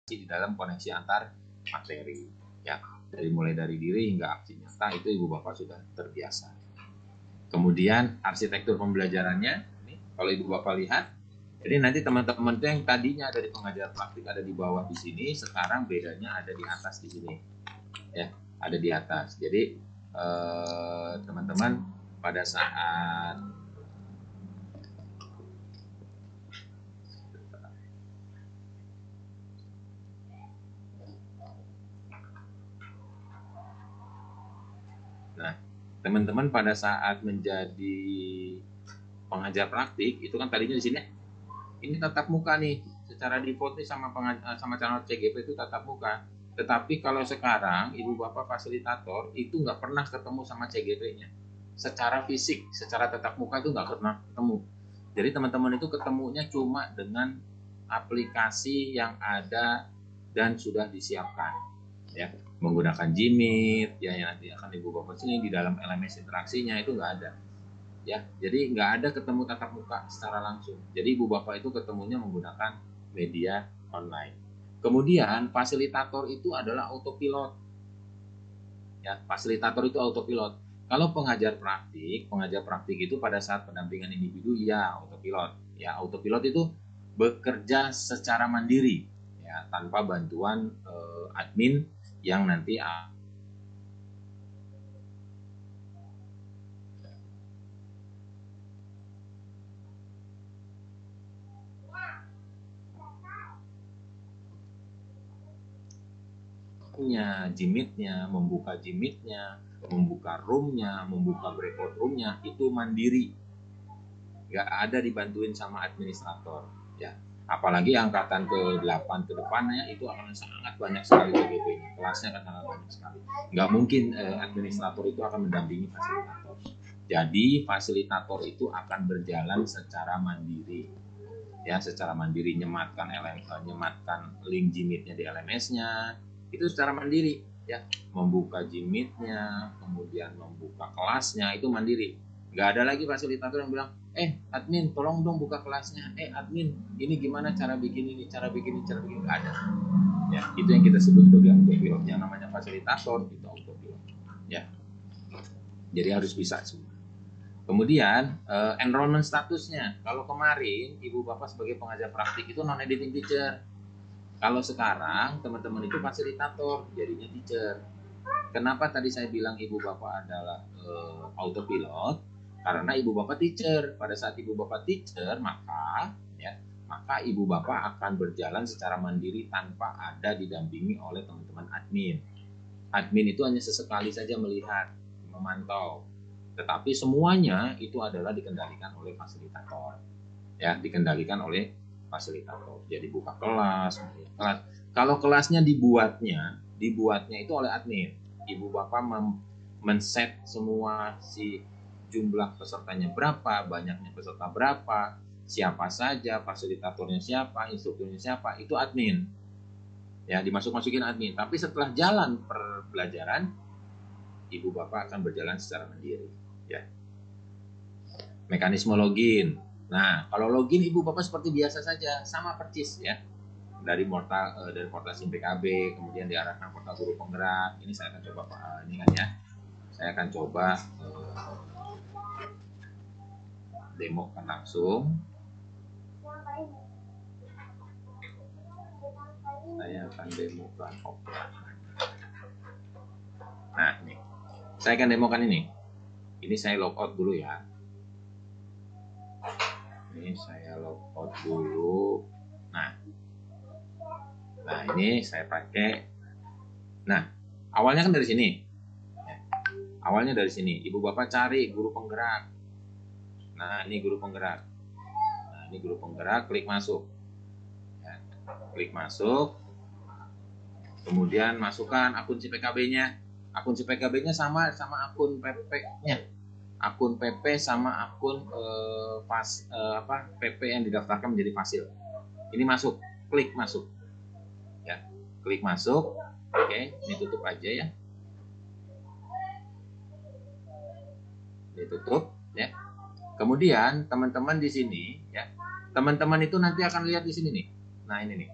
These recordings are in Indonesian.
di dalam koneksi antar materi, ya, mulai dari diri hingga aksi nyata itu ibu bapak sudah terbiasa. Kemudian arsitektur pembelajarannya, kalau ibu bapak lihat, jadi nanti teman-teman yang tadinya ada di pengajar praktik ada di bawah di sini, sekarang bedanya ada di atas di sini, ya, ada di atas. Jadi teman-teman pada saat teman-teman pada saat menjadi pengajar praktik itu kan tadinya di sini ini tatap muka nih, secara default nih sama channel CGP itu tatap muka. Tetapi kalau sekarang ibu bapak fasilitator itu nggak pernah ketemu sama CGP-nya secara fisik, secara tatap muka itu nggak pernah ketemu. Jadi teman-teman itu ketemunya cuma dengan aplikasi yang ada dan sudah disiapkan, ya, menggunakan Jmeet, ya, yang nanti akan ibu bapak sini di dalam LMS interaksinya itu nggak ada, ya. Jadi nggak ada ketemu tatap muka secara langsung. Jadi ibu bapak itu ketemunya menggunakan media online. Kemudian fasilitator itu adalah autopilot, ya, fasilitator itu autopilot. Kalau pengajar praktik itu pada saat pendampingan individu ya autopilot, ya, autopilot itu bekerja secara mandiri, ya, tanpa bantuan admin yang nanti Jmeet-nya, membuka Jmeet-nya, membuka room-nya, membuka breakout room-nya itu mandiri, nggak ada dibantuin sama administrator, ya. Apalagi angkatan ke-8 ke depannya itu akan sangat banyak sekali CGP-nya, kelasnya akan sangat banyak sekali. Nggak mungkin administrator itu akan mendampingi fasilitator. Jadi fasilitator itu akan berjalan secara mandiri, ya, secara mandiri, nyematkan link Jmeet-nya di LMS-nya itu secara mandiri, ya, membuka Jmeet-nya, kemudian membuka kelasnya itu mandiri. Nggak ada lagi fasilitator yang bilang, admin tolong dong buka kelasnya, admin ini gimana cara bikin ini, cara bikin ini, nggak ada, ya. Itu yang kita sebut sebagai autopilot. Yang namanya fasilitator itu autopilot, ya. Jadi harus bisa semua. Kemudian enrollment statusnya, kalau kemarin ibu bapak sebagai pengajar praktik itu non editing teacher. Kalau sekarang teman-teman itu fasilitator, jadinya teacher. Kenapa tadi saya bilang ibu bapak adalah autopilot? Karena ibu bapak teacher. Pada saat ibu bapak teacher, maka ibu bapak akan berjalan secara mandiri tanpa ada didampingi oleh teman-teman admin. Admin itu hanya sesekali saja melihat, memantau. Tetapi semuanya itu adalah dikendalikan oleh fasilitator, ya, dikendalikan oleh fasilitator. Jadi buka kelas. Kalau kelasnya dibuatnya itu oleh admin. Ibu bapak men-set semua si jumlah pesertanya berapa, banyaknya peserta berapa, siapa saja, fasilitatornya siapa, instrukturnya siapa, itu admin, ya, dimasuk-masukin admin. Tapi setelah jalan pembelajaran, ibu bapak akan berjalan secara mandiri, ya. Mekanisme login. Nah, kalau login ibu bapak seperti biasa saja, sama persis, ya. Dari portal SIM PKB, kemudian diarahkan portal guru penggerak. Ini saya akan coba ini kan, ya. Saya akan coba demokan langsung. Saya akan demokan offline. Nah, ini. Saya akan demokan ini. Ini saya logout dulu, ya. Ini saya logout dulu. Nah, ini saya pakai. Nah, awalnya kan dari sini. Awalnya dari sini. Ibu bapak cari guru penggerak. Nah, ini guru penggerak. Nah, ini guru penggerak. Klik masuk. Ya, klik masuk. Kemudian masukkan akun si PKB-nya. Akun si PKB-nya sama akun PP-nya. Akun PP sama akun PP yang didaftarkan menjadi fasil. Ini masuk. Klik masuk. Ya, klik masuk. Oke, ini tutup aja, ya. Ditutup, ya. Kemudian teman-teman di sini, ya, teman-teman itu nanti akan lihat di sini nih. Nah, ini nih,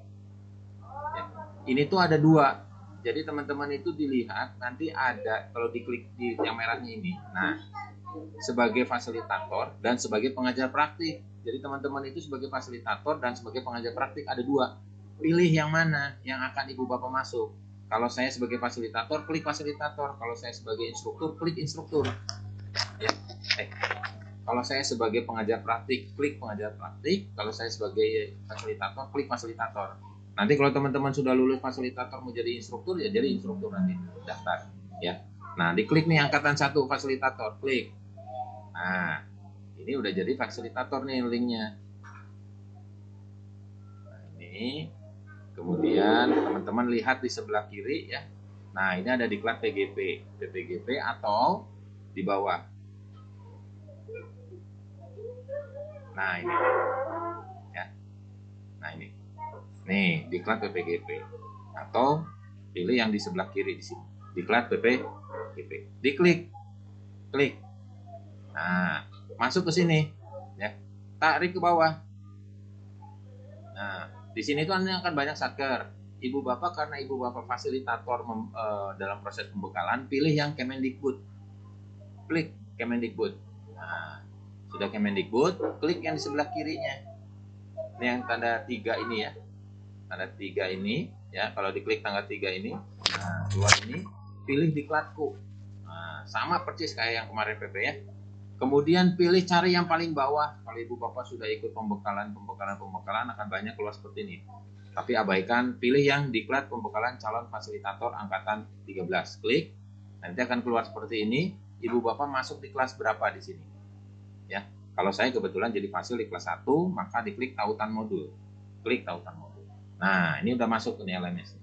ya. Ini tuh ada dua. Jadi teman-teman itu dilihat nanti ada kalau diklik di yang merahnya ini. Nah, sebagai fasilitator dan sebagai pengajar praktik. Jadi teman-teman itu sebagai fasilitator dan sebagai pengajar praktik ada dua. Pilih yang mana yang akan ibu bapak masuk. Kalau saya sebagai fasilitator, klik fasilitator. Kalau saya sebagai instruktur, klik instruktur. Ya. Kalau saya sebagai pengajar praktik, klik pengajar praktik. Kalau saya sebagai fasilitator, klik fasilitator. Nanti kalau teman-teman sudah lulus fasilitator mau jadi instruktur, ya jadi instruktur nanti daftar. Ya. Nah, diklik nih angkatan 1 fasilitator, klik. Nah, ini udah jadi fasilitator nih linknya. Nah, ini kemudian teman-teman lihat di sebelah kiri ya. Nah, ini ada diklat PGP atau di bawah. Nah, ini ya. Nah, ini. Nih, diklat PPGP atau pilih yang di sebelah kiri di sini. Diklat PPGP. Diklik. Klik. Nah, masuk ke sini ya. Tarik ke bawah. Nah, di sini tuh akan banyak satker. Ibu bapak karena ibu bapak fasilitator dalam proses pembekalan, pilih yang Kemendikbud. Klik Kemendikbud. Nah, sudah Kemendikbud, klik yang di sebelah kirinya. Ini yang tanda 3 ini ya. Tanda 3 ini ya, kalau diklik tanggal 3 ini, nah, keluar ini, pilih diklatku. Nah, sama persis kayak yang kemarin PP ya. Kemudian pilih cari yang paling bawah. Kalau ibu bapak sudah ikut pembekalan akan banyak keluar seperti ini. Tapi abaikan, pilih yang diklat pembekalan calon fasilitator angkatan 13. Klik, nanti akan keluar seperti ini. Ibu bapak masuk di kelas berapa di sini? Ya, kalau saya kebetulan jadi fasil di kelas 1, maka diklik tautan modul. Klik tautan modul. Nah, ini udah masuk ke LMS.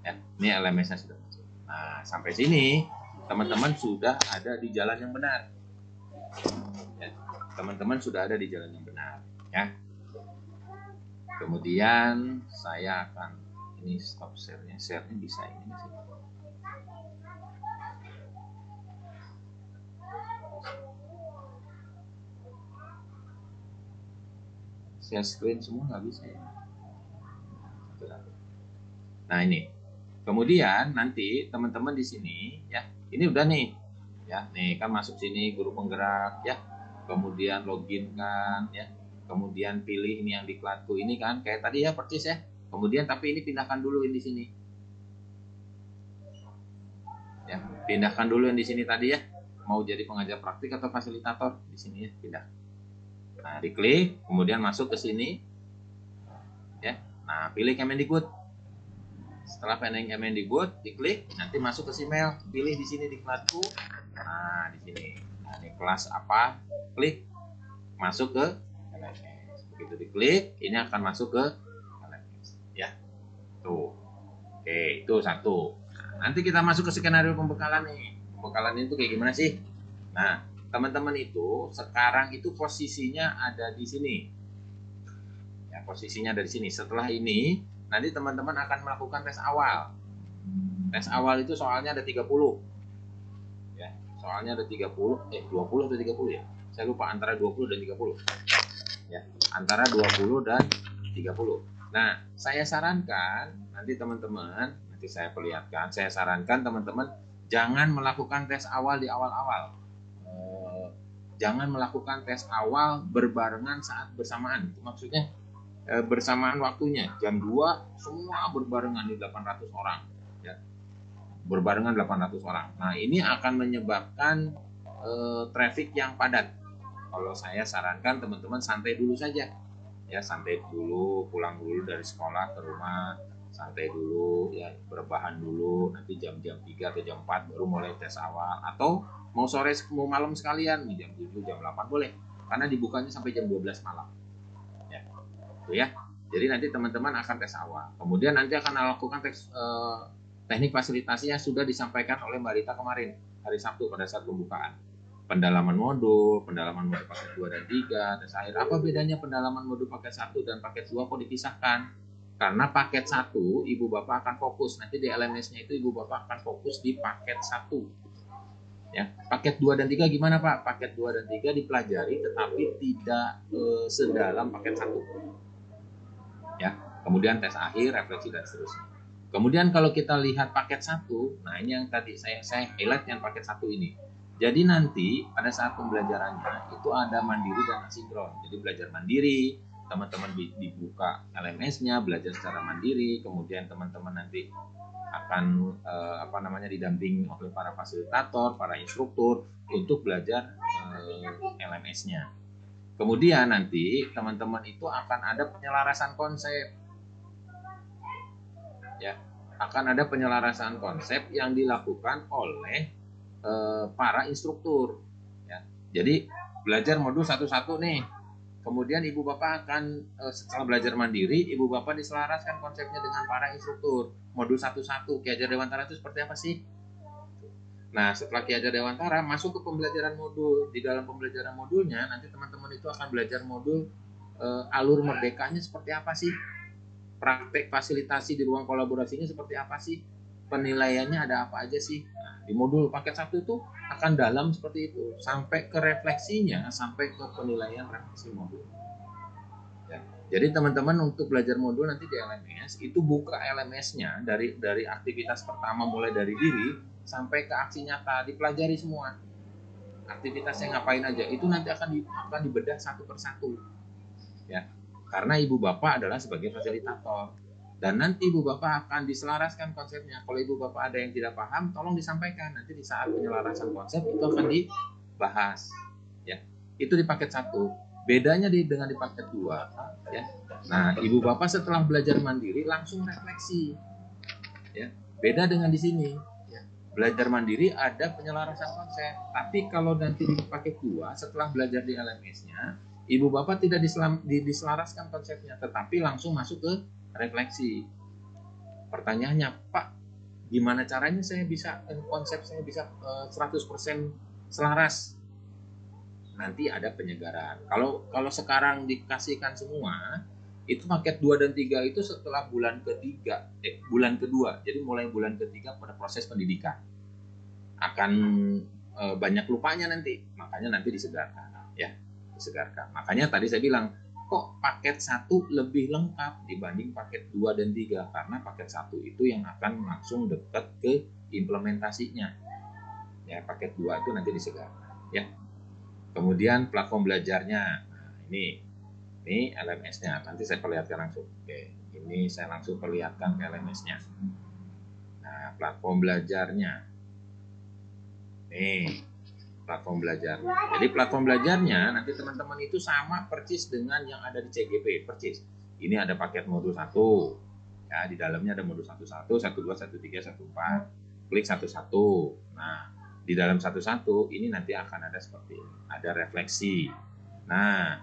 Ya, ini LMS-nya sudah masuk. Nah, sampai sini teman-teman sudah ada di jalan yang benar. Ya, teman-teman sudah ada di jalan yang benar. Ya. Kemudian saya akan ini stop share-nya. Share-nya bisa ini sih. Share screen semua nggak bisa ya. Nah, ini. Kemudian nanti teman-teman di sini ya, ini udah nih. Ya, nih kan masuk sini guru penggerak ya. Kemudian login kan ya. Kemudian pilih ini yang diklatku ini kan kayak tadi ya persis ya. Kemudian tapi ini pindahkan dulu yang di sini. Ya, pindahkan dulu yang di sini tadi ya. Mau jadi pengajar praktik atau fasilitator di sini ya, pindah. Nah, diklik, kemudian masuk ke sini. Ya. Nah, pilih Kemendikbud. Setelah pending Kemendikbud, diklik, nanti masuk ke email, pilih di sini diklatku. Nah, di sini. Nah, ini kelas apa? Klik, masuk ke LMS. Begitu diklik, ini akan masuk ke LMS. Ya, tuh. Oke, itu satu. Nah, nanti kita masuk ke skenario pembekalan nih. Pembekalan itu kayak gimana sih? Nah, teman-teman itu sekarang itu posisinya ada di sini. Ya, posisinya ada di sini. Setelah ini, nanti teman-teman akan melakukan tes awal. Tes awal itu soalnya ada 30. Ya, soalnya ada 30, 20 atau 30 ya. Saya lupa antara 20 dan 30. Ya, antara 20 dan 30. Nah, saya sarankan nanti teman-teman, nanti saya perlihatkan, saya sarankan teman-teman jangan melakukan tes awal di awal-awal. Jangan melakukan tes awal berbarengan saat bersamaan. Itu maksudnya bersamaan waktunya jam 2 semua berbarengan di 800 orang ya. Berbarengan 800 orang. Nah, ini akan menyebabkan traffic yang padat. Kalau saya sarankan teman-teman santai dulu saja. Ya, santai dulu, pulang dulu dari sekolah ke rumah, santai dulu ya, berbahan dulu, nanti jam-jam 3 atau jam 4 baru mulai tes awal, atau mau sore mau malam sekalian jam 7 jam 8 boleh. Karena dibukanya sampai jam 12 malam. Ya, jadi nanti teman-teman akan tes awal, kemudian nanti akan melakukan tes teknik fasilitasinya sudah disampaikan oleh Mbak Rita kemarin hari Sabtu pada saat pembukaan. Pendalaman modul paket 2 dan 3, tes akhir. Apa bedanya pendalaman modul paket 1 dan paket 2 kok dipisahkan? Karena paket 1 ibu bapak akan fokus, nanti di LMS-nya itu ibu bapak akan fokus di paket 1. Ya, paket 2 dan 3 gimana Pak? Paket 2 dan 3 dipelajari tetapi tidak sedalam paket 1. Ya, kemudian tes akhir, refleksi dan seterusnya. Kemudian kalau kita lihat paket 1, nah ini yang tadi saya highlight yang paket 1 ini. Jadi nanti pada saat pembelajarannya itu ada mandiri dan asinkron. Jadi belajar mandiri, teman-teman dibuka LMS-nya, belajar secara mandiri, kemudian teman-teman nanti akan didampingi oleh para fasilitator, para instruktur untuk belajar LMS-nya. Kemudian nanti teman-teman itu akan ada penyelarasan konsep. Ya, akan ada penyelarasan konsep yang dilakukan oleh para instruktur. Ya, jadi belajar modul 1-1 nih. Kemudian ibu bapak akan setelah belajar mandiri, ibu bapak diselaraskan konsepnya dengan para instruktur. Modul 1-1 Ki Hajar Dewantara itu seperti apa sih? Nah, setelah Ki Hajar Dewantara masuk ke pembelajaran modul. Di dalam pembelajaran modulnya nanti teman-teman itu akan belajar modul alur merdekanya seperti apa sih? Praktek fasilitasi di ruang kolaborasinya seperti apa sih? Penilaiannya ada apa aja sih? Nah, di modul paket 1 itu akan dalam seperti itu, sampai ke refleksinya, sampai ke penilaian refleksi modul. Ya. Jadi teman-teman untuk belajar modul nanti di LMS itu buka LMS-nya dari aktivitas pertama mulai dari diri sampai ke aksi nyata, dipelajari semua. Aktivitasnya ngapain aja itu nanti akan dibedah satu persatu. Ya. Karena ibu bapak adalah sebagai fasilitator dan nanti ibu bapak akan diselaraskan konsepnya. Kalau ibu bapak ada yang tidak paham, tolong disampaikan. Nanti di saat penyelarasan konsep itu akan dibahas. Ya, itu di paket 1. Bedanya dengan di paket 2. Ya. Nah, ibu bapak setelah belajar mandiri langsung refleksi. Ya, beda dengan di sini. Ya. Belajar mandiri ada penyelarasan konsep. Tapi kalau nanti di paket 2 setelah belajar di LMS-nya, ibu bapak tidak diselaraskan konsepnya, tetapi langsung masuk ke refleksi. Pertanyaannya, Pak, gimana caranya konsep saya bisa 100% selaras? Nanti ada penyegaran. Kalau sekarang dikasihkan semua, itu paket 2 dan 3 itu setelah bulan kedua. Jadi mulai bulan ketiga pada proses pendidikan. Akan banyak lupanya nanti, makanya nanti disegarkan, ya. Disegarkan. Makanya tadi saya bilang, kok paket 1 lebih lengkap dibanding paket 2 dan 3, karena paket 1 itu yang akan langsung dekat ke implementasinya. Ya, paket 2 itu nanti disegarkan, ya. Kemudian platform belajarnya. Nah, ini LMS-nya. Nanti saya perlihatkan langsung. Oke, ini saya langsung perlihatkan ke LMS-nya. Nah, platform belajarnya. Nih, platform belajar. Jadi platform belajarnya nanti teman-teman itu sama persis dengan yang ada di CGP, persis. Ini ada paket modul 1. Ya, di dalamnya ada modul 11, 12, 13, 14. Klik 11. Nah, di dalam 11 ini nanti akan ada seperti ini. Ada refleksi. Nah,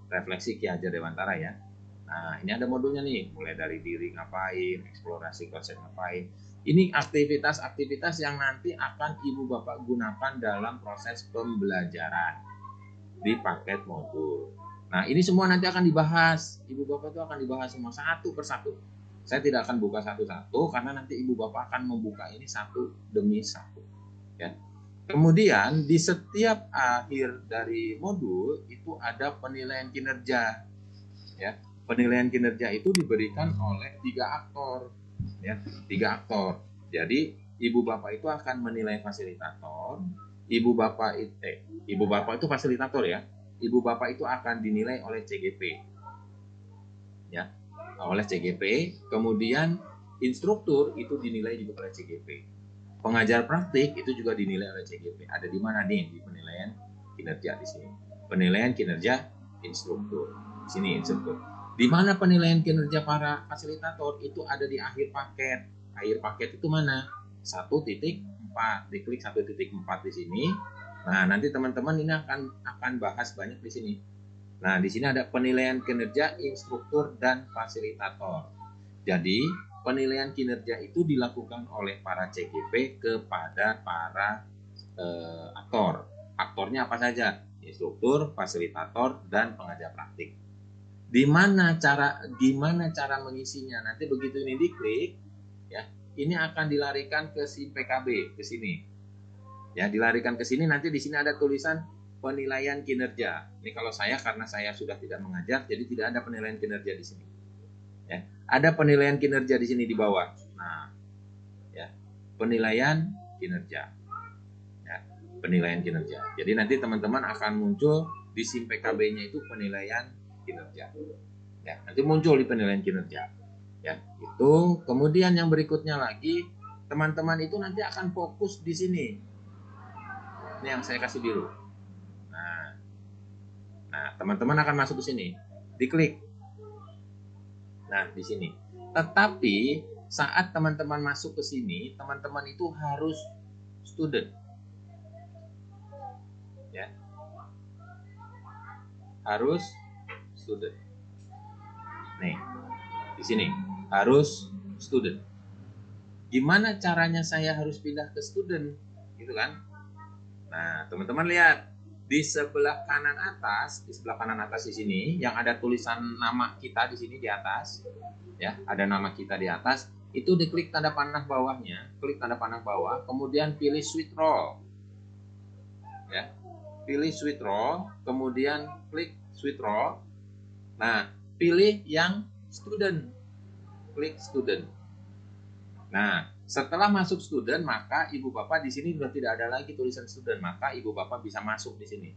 refleksi Ki Hajar Dewantara ya. Nah, ini ada modulnya nih, mulai dari diri ngapain, eksplorasi konsep ngapain. Ini aktivitas-aktivitas yang nanti akan ibu bapak gunakan dalam proses pembelajaran di paket modul. Nah, ini semua nanti akan dibahas. Ibu bapak itu akan dibahas semua satu persatu. Saya tidak akan buka satu-satu karena nanti ibu bapak akan membuka ini satu demi satu. Ya. Kemudian di setiap akhir dari modul itu ada penilaian kinerja. Ya. Penilaian kinerja itu diberikan oleh 3 aktor. Ya, 3 aktor. Jadi ibu bapak itu akan menilai fasilitator, ibu bapak itu fasilitator ya. Ibu bapak itu akan dinilai oleh CGP. Ya, oleh CGP, kemudian instruktur itu dinilai juga oleh CGP. Pengajar praktik itu juga dinilai oleh CGP. Ada di mana nih di penilaian kinerja di sini. Penilaian kinerja instruktur. Di sini instruktur. Di mana penilaian kinerja para fasilitator itu ada di akhir paket. Akhir paket itu mana? 1.4. Diklik 1.4 di sini. Nah, nanti teman-teman ini akan bahas banyak di sini. Nah, di sini ada penilaian kinerja instruktur dan fasilitator. Jadi, penilaian kinerja itu dilakukan oleh para CGP kepada para aktor. Aktornya apa saja? Instruktur, fasilitator, dan pengajar praktik. Gimana cara mengisinya? Nanti begitu ini diklik, ya, ini akan dilarikan ke si PKB ke sini. Ya, dilarikan ke sini. Nanti di sini ada tulisan penilaian kinerja. Ini kalau karena saya sudah tidak mengajar, jadi tidak ada penilaian kinerja di sini. Ya, ada penilaian kinerja di sini di bawah. Nah, ya, penilaian kinerja. Ya, penilaian kinerja. Jadi nanti teman-teman akan muncul di SIM PKB-nya itu penilaian kinerja. Ya, nanti muncul di penilaian kinerja. Ya, itu. Kemudian yang berikutnya lagi, teman-teman itu nanti akan fokus di sini. Ini yang saya kasih biru. Nah, teman-teman akan masuk ke sini, diklik. Nah, di sini. Tetapi saat teman-teman masuk ke sini, teman-teman itu harus student. Ya. Harus student. Nih, di sini harus student. Gimana caranya saya harus pindah ke student? Gitu kan? Nah, teman-teman lihat di sebelah kanan atas, di sini yang ada tulisan nama kita di sini di atas, ya, ada nama kita di atas, itu diklik tanda panah bawahnya, klik tanda panah bawah, kemudian pilih switch role. Ya. Pilih switch role, kemudian klik switch role. Nah, pilih yang student. Klik student. Nah, setelah masuk student, maka ibu bapak di sini sudah tidak ada lagi tulisan student, maka ibu bapak bisa masuk di sini.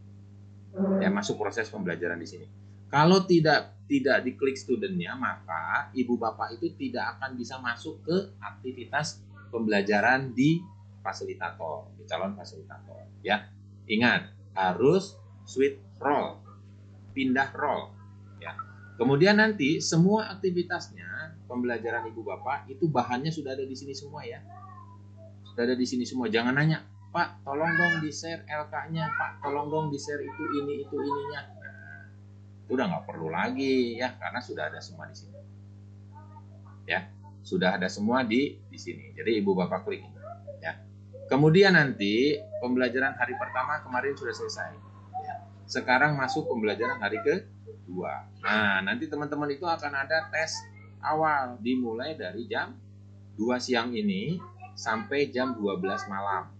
Ya, masuk proses pembelajaran di sini. Kalau tidak diklik studentnya, maka ibu bapak itu tidak akan bisa masuk ke aktivitas pembelajaran di fasilitator, di calon fasilitator. Ya, ingat harus switch role, pindah role. Ya. Kemudian nanti semua aktivitasnya pembelajaran ibu bapak itu bahannya sudah ada di sini semua ya. Sudah ada di sini semua. Jangan nanya, Pak, tolong dong di-share LK-nya, Pak, tolong dong di-share itu ininya. Nah, itu udah nggak perlu lagi ya, karena sudah ada semua di sini. Ya, sudah ada semua di sini. Jadi ibu bapak klik ini. Ya. Kemudian nanti pembelajaran hari pertama kemarin sudah selesai. Ya. Sekarang masuk pembelajaran hari kedua. Nah, nanti teman-teman itu akan ada tes awal dimulai dari jam 2 siang ini sampai jam 12 malam.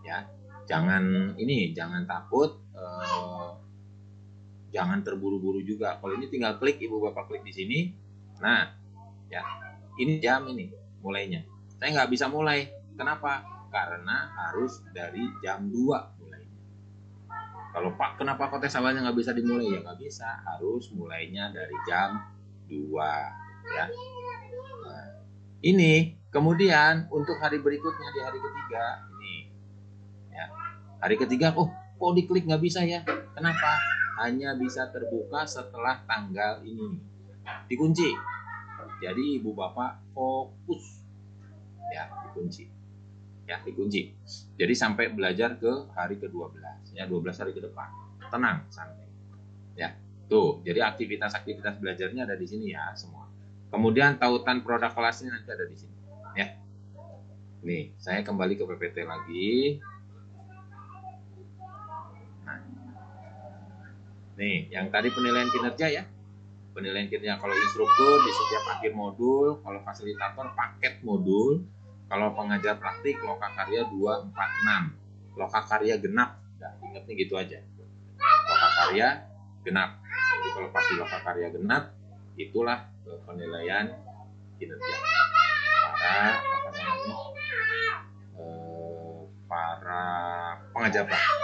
Ya, jangan takut, jangan terburu-buru juga. Kalau ini tinggal klik, ibu bapak klik di sini. Nah, ya, ini jam ini mulainya. Saya nggak bisa mulai. Kenapa? Karena harus dari jam 2 mulainya. Kalau Pak, kenapa kok tes awalnya nggak bisa dimulai? Ya nggak bisa, harus mulainya dari jam 2. Ya. Nah, ini kemudian untuk hari berikutnya di hari ketiga ini. Ya. Hari ketiga, kok diklik nggak bisa ya? Kenapa? Hanya bisa terbuka setelah tanggal ini. Dikunci. Jadi ibu bapak fokus. Ya, dikunci. Ya, dikunci. Jadi sampai belajar ke hari ke-12. Ya, 12 hari ke depan. Tenang, santai. Ya, tuh. Jadi aktivitas-aktivitas belajarnya ada di sini ya, semua. Kemudian tautan produk kelasnya nanti ada di sini. Ya. Nih, saya kembali ke PPT lagi. Nah. Nih, yang tadi penilaian kinerja ya. Penilaian kinerja kalau instruktur di setiap akhir modul, kalau fasilitator paket modul, kalau pengajar praktik loka karya 246, loka karya genap. Nah, ingatnya gitu aja. Loka karya genap. Jadi kalau pasti loka karya genap, itulah penilaian kinerja para pengajar praktik.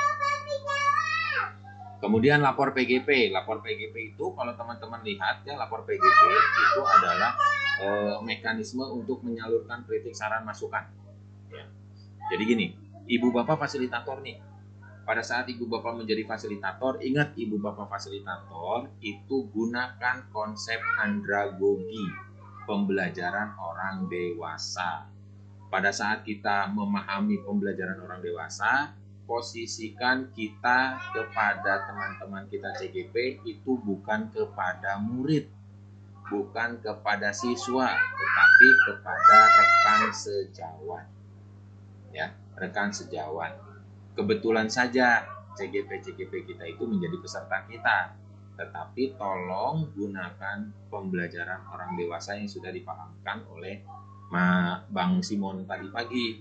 Kemudian lapor PGP. Lapor PGP itu kalau teman-teman lihat ya, lapor PGP itu adalah mekanisme untuk menyalurkan kritik, saran, masukan. Ya. Jadi gini, ibu bapak fasilitator nih. Pada saat ibu bapak menjadi fasilitator, ingat ibu bapak fasilitator itu gunakan konsep andragogi, pembelajaran orang dewasa. Pada saat kita memahami pembelajaran orang dewasa, posisikan kita kepada teman-teman kita CGP itu bukan kepada murid, bukan kepada siswa, tetapi kepada rekan sejawat. Ya, rekan sejawat. Kebetulan saja CGP kita itu menjadi peserta kita, tetapi tolong gunakan pembelajaran orang dewasa yang sudah dipahamkan oleh Bang Simon tadi pagi.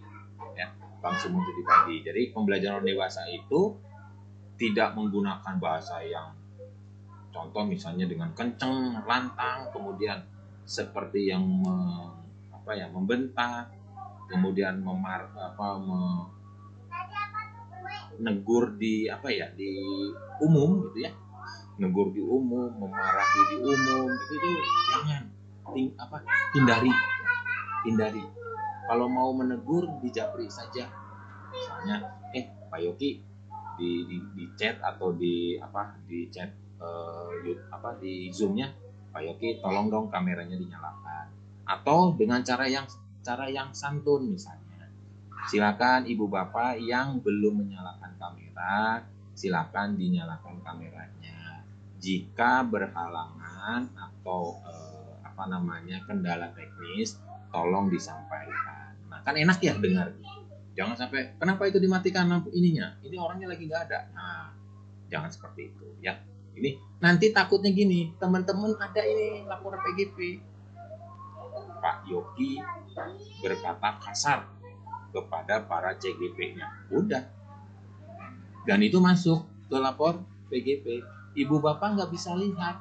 Ya. Bang Simon tadi pagi. Jadi pembelajaran dewasa itu tidak menggunakan bahasa yang contoh misalnya dengan kenceng, lantang, kemudian seperti yang membentak, kemudian menegur di di umum gitu ya, negur di umum, memarahi di umum, itu jangan, hindari. Kalau mau menegur di japri saja, misalnya Pak Yogi di chat atau di chat di Zoom-nya, Pak Yogi tolong dong kameranya dinyalakan, atau dengan cara yang santun, misalnya silakan ibu bapak yang belum menyalakan kamera, silakan dinyalakan kameranya. Jika berhalangan atau kendala teknis, tolong disampaikan. Nah, kan enak ya dengar. Jangan sampai kenapa itu dimatikan lampu ininya? Ini orangnya lagi nggak ada. Nah, jangan seperti itu ya. Ini nanti takutnya gini, teman-teman ada ini laporan PGP. Pak Yogi berkata kasar kepada para CGP-nya. Udah. Dan itu masuk ke lapor PGP. Ibu bapak nggak bisa lihat.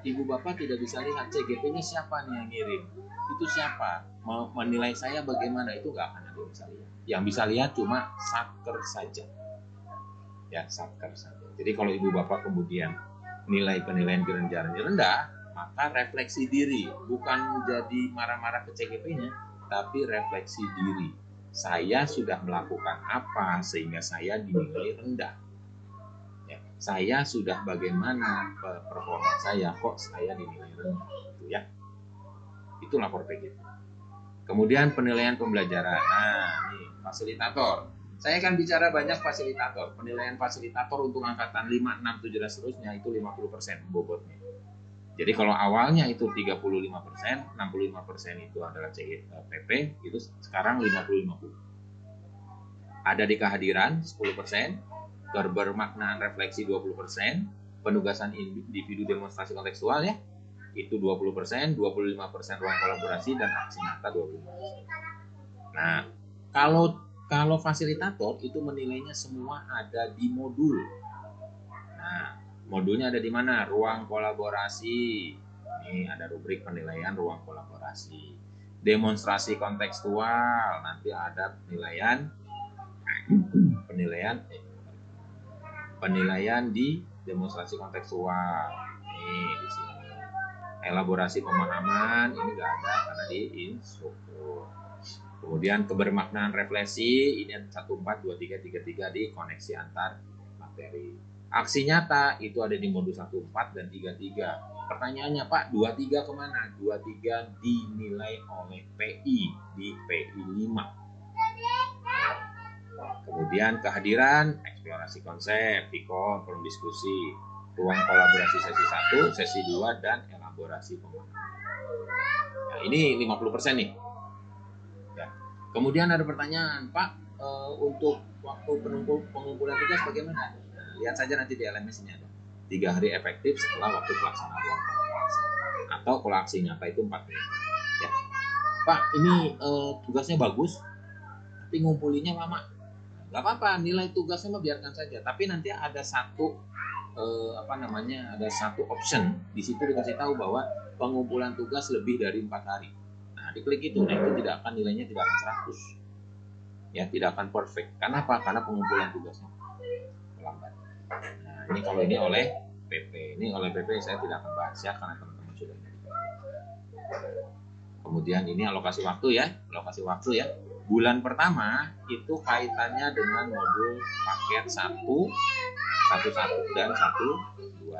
Ibu bapak tidak bisa lihat CGP-nya siapa nih yang ngirim. Itu siapa? Mau menilai saya bagaimana? Itu nggak akan ada yang bisa lihat. Yang bisa lihat cuma satker saja. Ya, satker saja. Jadi kalau ibu bapak kemudian nilai penilaian kinerjanya rendah, maka refleksi diri. Bukan jadi marah-marah ke CGP-nya, tapi refleksi diri. Saya sudah melakukan apa sehingga saya dinilai rendah? Ya, saya sudah bagaimana performa saya, kok saya dinilai rendah? Itu ya. Itu lapor PGP. Kemudian penilaian pembelajaran. Nah, ini fasilitator. Saya akan bicara banyak fasilitator. Penilaian fasilitator untuk angkatan 5, 6, 7 dan seterusnya itu 50% bobotnya. Jadi kalau awalnya itu 35%, 65% itu adalah CGP, itu sekarang 50-50. Ada di kehadiran 10%, kebermaknaan refleksi 20%, penugasan individu demonstrasi kontekstual ya, itu 20%, 25% ruang kolaborasi, dan aksi nyata 25%. Nah, kalau fasilitator itu menilainya semua ada di modul. Nah, modulnya ada di mana? Ruang kolaborasi. Ini ada rubrik penilaian ruang kolaborasi. Demonstrasi kontekstual, nanti ada penilaian di demonstrasi kontekstual. Ini di sini. Elaborasi pemahaman ini nggak ada karena di instruktur. Kemudian kebermaknaan refleksi ini 142333 di koneksi antar materi. Aksi nyata itu ada di modul 14 dan 33. Pertanyaannya, Pak, 23 kemana? 23 dinilai oleh PI di PI 5. Kemudian kehadiran, eksplorasi konsep, pikon, forum diskusi, ruang kolaborasi sesi 1, sesi 2, dan elaborasi pemahaman. Nah, ini 50% nih. Ya. Kemudian ada pertanyaan, Pak, untuk waktu pengumpulan tugas bagaimana? Nah, lihat saja nanti di LMS ini ada 3 hari efektif setelah waktu pelaksanaan ruang kolaborasi. Atau kalau aksi nyata itu 4 menit. Ya. Pak, ini tugasnya bagus, tapi ngumpulinnya lama. Gak apa-apa, nilai tugasnya mah biarkan saja. Tapi nanti ada satu ada satu option di situ dikasih tahu bahwa pengumpulan tugas lebih dari 4 hari. Nah, diklik itu, nah itu tidak akan nilainya tidak akan 100. Ya, tidak akan perfect. Kenapa? Karena pengumpulan tugasnya lambat. Nah, ini kalau ini oleh PP. Ini oleh PP saya tidak akan bahas ya karena teman-teman sudah ini. Kemudian ini alokasi waktu ya. Bulan pertama itu kaitannya dengan modul paket 1 dan 1-2.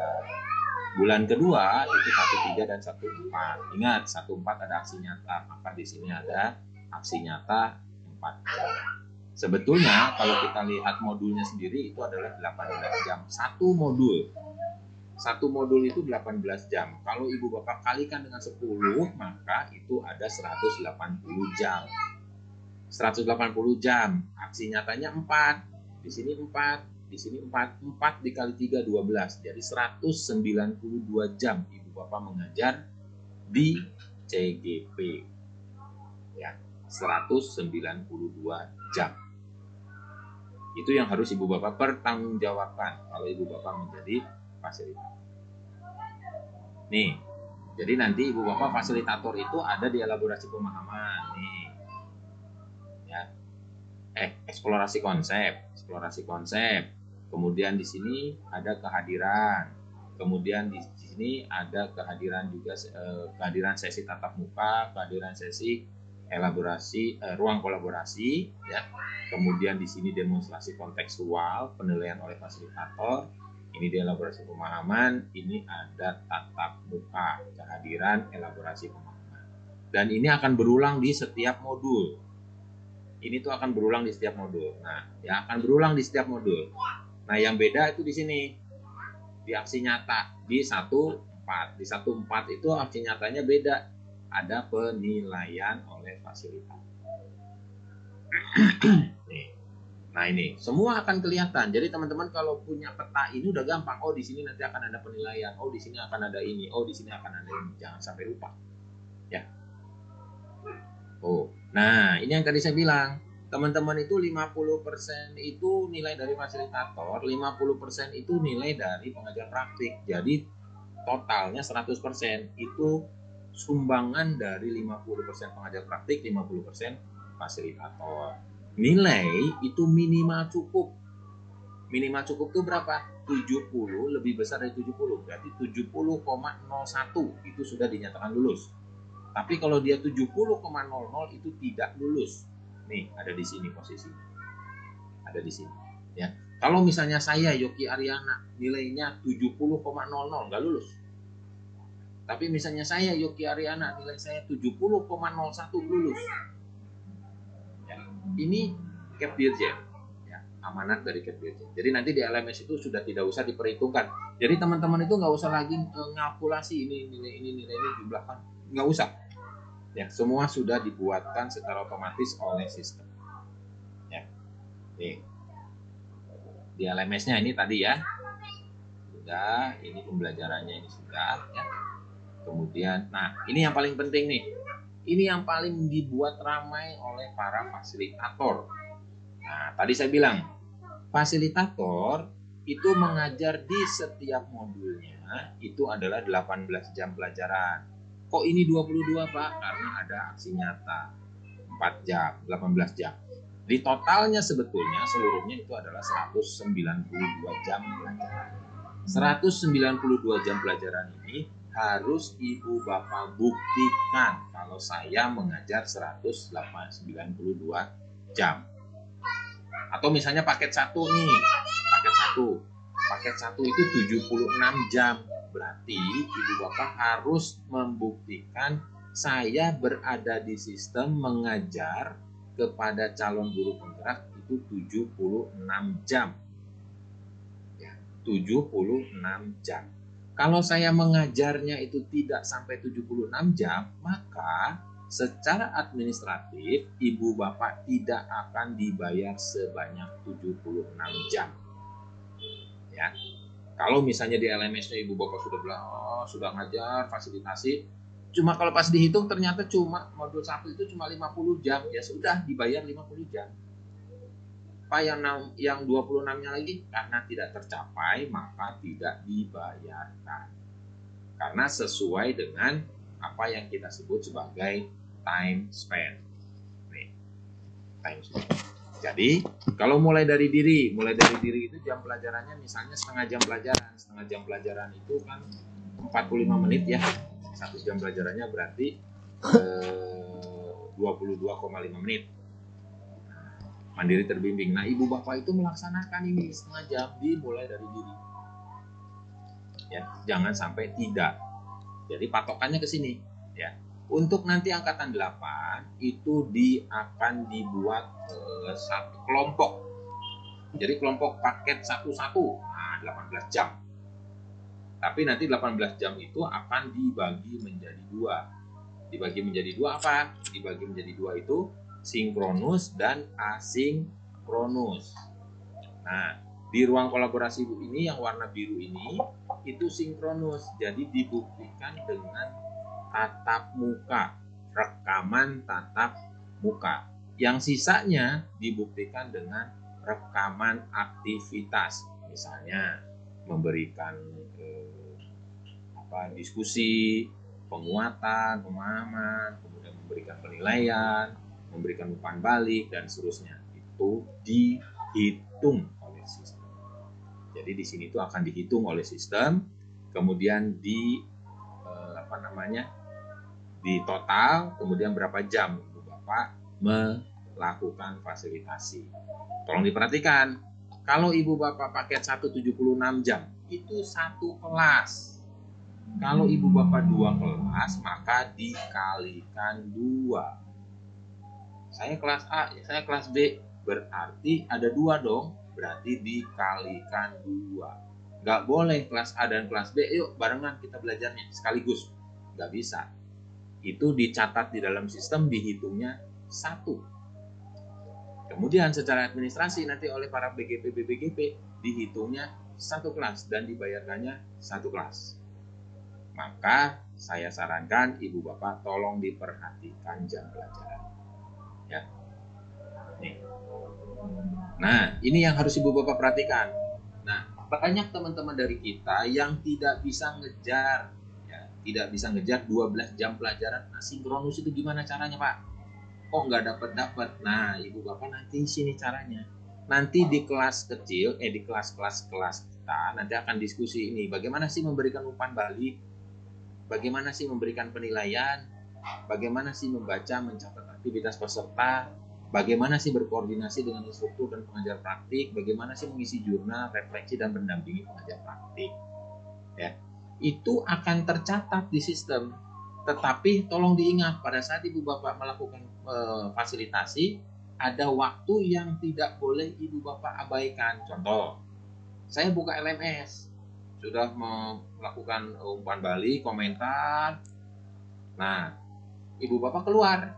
Bulan kedua itu 1-3 dan 1-4. Ingat, 1-4 ada aksi nyata, maka di sini ada aksi nyata 4 jam. Sebetulnya kalau kita lihat modulnya sendiri itu adalah 18 jam. Satu modul itu 18 jam. Kalau ibu bapak kalikan dengan 10, maka itu ada 180 jam. 180 jam. Aksi nyatanya 4. Di sini 4. Di sini 4. 4 dikali 3, 12. Jadi 192 jam ibu bapak mengajar di CGP. Ya, 192 jam. Itu yang harus ibu bapak pertanggungjawabkan kalau ibu bapak menjadi fasilitator. Nih, Jadi nanti Ibu Bapak fasilitator itu ada di elaborasi pemahaman nih. Ya. Eksplorasi konsep. Kemudian di sini ada kehadiran. Kemudian di sini ada kehadiran juga kehadiran sesi tatap muka, kehadiran sesi elaborasi ruang kolaborasi ya. Kemudian di sini demonstrasi kontekstual, penilaian oleh fasilitator. Ini di elaborasi pemahaman, ini ada tatap muka, kehadiran elaborasi pemahaman. Dan ini akan berulang di setiap modul. Ini tuh akan berulang di setiap modul. Nah, ya akan berulang di setiap modul. Nah, yang beda itu di sini. Di aksi nyata di 1.4. Di 1.4 itu aksi nyatanya beda. Ada penilaian oleh fasilitator. Nah, ini semua akan kelihatan. Jadi teman-teman kalau punya peta ini udah gampang. Oh, di sini nanti akan ada penilaian. Oh, di sini akan ada ini. Oh, di sini akan ada ini. Jangan sampai lupa. Ya. Oh, nah ini yang tadi saya bilang, teman-teman itu 50% itu nilai dari fasilitator, 50% itu nilai dari pengajar praktik. Jadi totalnya 100% itu sumbangan dari 50% pengajar praktik, 50% fasilitator. Nilai itu minimal cukup. Minimal cukup itu berapa? 70 lebih besar dari 70. Berarti 70,01 itu sudah dinyatakan lulus. Tapi kalau dia 70,00 itu tidak lulus. Nih, ada di sini posisi. Ada di sini, ya. Kalau misalnya saya Yoki Ariana nilainya 70,00 nggak lulus. Tapi misalnya saya Yoki Ariana nilai saya 70,01 lulus. Ya, ini Cap Dirjen. Ya, amanat dari Cap Dirjen. Jadi nanti di LMS itu sudah tidak usah diperhitungkan. Jadi teman-teman itu nggak usah lagi ngalkulasi ini nilai ini jumlahkan. Nggak usah. Ya, semua sudah dibuatkan secara otomatis oleh sistem. Ya, nih di LMS-nya ini tadi ya, sudah. Ini pembelajarannya ini sudah. Ya. Kemudian, nah ini yang paling penting nih. Ini yang paling dibuat ramai oleh para fasilitator. Nah, tadi saya bilang fasilitator itu mengajar di setiap modulnya itu adalah 18 jam pelajaran. Kok ini 22 Pak? Karena ada aksi nyata 4 jam, 18 jam. Di totalnya sebetulnya seluruhnya itu adalah 192 jam pelajaran. 192 jam pelajaran ini harus Ibu Bapak buktikan kalau saya mengajar 192 jam. Atau misalnya paket 1 nih, paket 1 itu 76 jam. Berarti Ibu Bapak harus membuktikan saya berada di sistem mengajar kepada calon guru penggerak itu 76 jam. Ya, 76 jam. Kalau saya mengajarnya itu tidak sampai 76 jam, maka secara administratif Ibu Bapak tidak akan dibayar sebanyak 76 jam. Ya. Kalau misalnya di LMS-nya Ibu Bapak sudah bilang, oh, sudah ngajar, fasilitasi, cuma kalau pas dihitung ternyata cuma modul 1 itu cuma 50 jam, ya sudah dibayar 50 jam. Pak yang 26-nya lagi karena tidak tercapai maka tidak dibayarkan. Karena sesuai dengan apa yang kita sebut sebagai time spent. Nih, time spent. Jadi, kalau mulai dari diri itu jam pelajarannya misalnya setengah jam pelajaran itu kan 45 menit ya. 1 jam pelajarannya berarti 22,5 menit. Mandiri terbimbing. Nah, Ibu Bapak itu melaksanakan ini setengah jam dimulai dari diri. Ya, jangan sampai tidak. Jadi patokannya ke sini, ya. Untuk nanti angkatan 8 itu akan dibuat satu kelompok. Jadi kelompok paket 1-1, nah 18 jam. Tapi nanti 18 jam itu akan dibagi menjadi 2. Dibagi menjadi 2 apa? Dibagi menjadi 2 itu sinkronus dan asinkronus. Nah, di ruang kolaborasi ini yang warna biru ini itu sinkronus. Jadi dibuktikan dengan tatap muka, rekaman tatap muka. Yang sisanya dibuktikan dengan rekaman aktivitas, misalnya memberikan diskusi, penguatan, pemahaman, kemudian memberikan penilaian, memberikan umpan balik, dan seterusnya. Itu dihitung oleh sistem. Jadi di sini itu akan dihitung oleh sistem, kemudian di di total, kemudian berapa jam Ibu Bapak melakukan fasilitasi. Tolong diperhatikan, kalau Ibu Bapak paket 176 jam, itu satu kelas. Kalau Ibu Bapak 2 kelas, maka dikalikan 2. Saya kelas A, saya kelas B, berarti ada 2 dong, berarti dikalikan 2. Nggak boleh kelas A dan kelas B, yuk barengan kita belajarnya sekaligus. Nggak bisa. Itu dicatat di dalam sistem, dihitungnya 1. Kemudian secara administrasi nanti oleh para BGP dihitungnya 1 kelas dan dibayarkannya 1 kelas. Maka saya sarankan Ibu Bapak tolong diperhatikan jam pelajaran. Ya. Nih. Nah, ini yang harus Ibu Bapak perhatikan. Nah, banyak teman-teman dari kita yang tidak bisa ngejar, ya, tidak bisa ngejar 12 jam pelajaran asinkronus. Itu gimana caranya, Pak? Kok nggak dapat? Nah, Ibu Bapak nanti sini caranya. Nanti di kelas kecil, di kelas kita nanti akan diskusi ini. Bagaimana sih memberikan umpan balik? Bagaimana sih memberikan penilaian? Bagaimana sih membaca, mencatat aktivitas peserta? Bagaimana sih berkoordinasi dengan instruktur dan pengajar praktik? Bagaimana sih mengisi jurnal, refleksi, dan mendampingi pengajar praktik? Ya, itu akan tercatat di sistem. Tetapi tolong diingat, pada saat Ibu Bapak melakukan fasilitasi, ada waktu yang tidak boleh Ibu Bapak abaikan. Contoh, saya buka LMS, sudah melakukan umpan balik, komentar. Nah, Ibu Bapak keluar,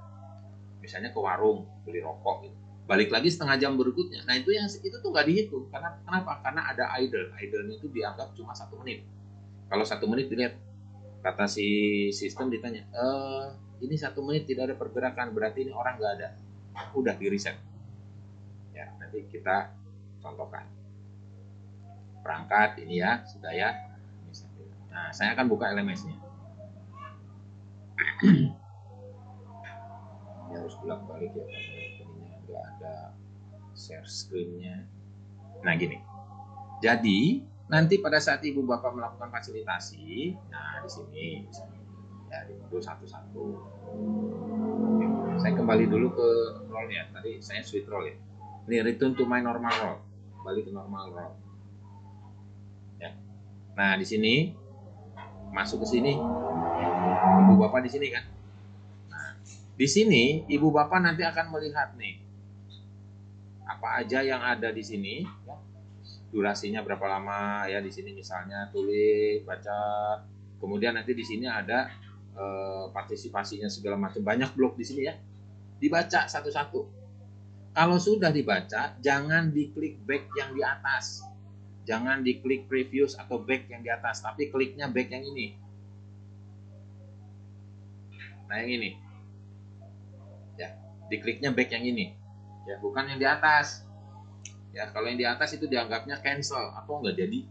misalnya ke warung beli rokok, gitu. Balik lagi setengah jam berikutnya. Nah, itu tuh nggak dihitung. Kenapa? Karena ada idle-nya itu dianggap cuma 1 menit. Kalau 1 menit dilihat, kata si sistem ditanya, ini 1 menit tidak ada pergerakan, berarti ini orang nggak ada. Udah di reset. Ya, nanti kita contohkan. Perangkat ini ya, sudah ya. Nah, saya akan buka LMS-nya. Ini harus bolak-balik ya, karena ininya nggak ada share screen-nya. Nah, gini. Jadi, nanti pada saat Ibu Bapak melakukan fasilitasi, nah di sini ya diunduh satu-satu. Oke. Saya kembali dulu ke role-nya. Tadi saya switch role ya. Ini return to my normal role. Balik ke normal role. Ya. Nah, di sini masuk ke sini. Ibu Bapak di sini kan. Nah, di sini Ibu Bapak nanti akan melihat nih apa aja yang ada di sini. Ya. Durasinya berapa lama ya, di sini misalnya tulis, baca. Kemudian nanti di sini ada partisipasinya segala macam, banyak blok di sini ya. Dibaca satu-satu. Kalau sudah dibaca, jangan diklik back yang di atas. Jangan diklik previous atau back yang di atas, tapi kliknya back yang ini. Nah, yang ini. Ya, dikliknya back yang ini. Ya, bukan yang di atas. Ya, kalau yang di atas itu dianggapnya cancel atau nggak jadi.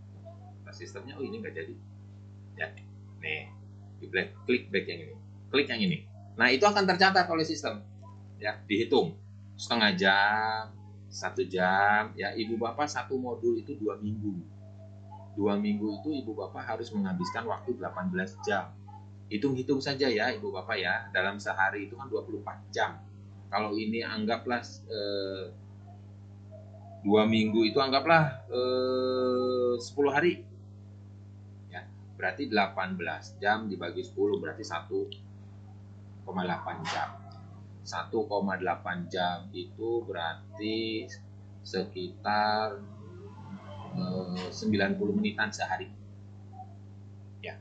Nah, sistemnya ini nggak jadi. Ya, nih, klik back yang ini, klik yang ini. Nah, itu akan tercatat oleh sistem. Ya, dihitung setengah jam, 1 jam. Ya, Ibu Bapak satu modul itu 2 minggu. 2 minggu itu Ibu Bapak harus menghabiskan waktu 18 jam. Hitung-hitung saja ya Ibu Bapak ya. Dalam sehari itu kan 24 jam. Kalau ini anggaplah 2 minggu itu anggaplah 10 hari. Ya, berarti 18 jam dibagi 10 berarti 1,8 jam. 1,8 jam itu berarti sekitar 90 menitan sehari. Ya,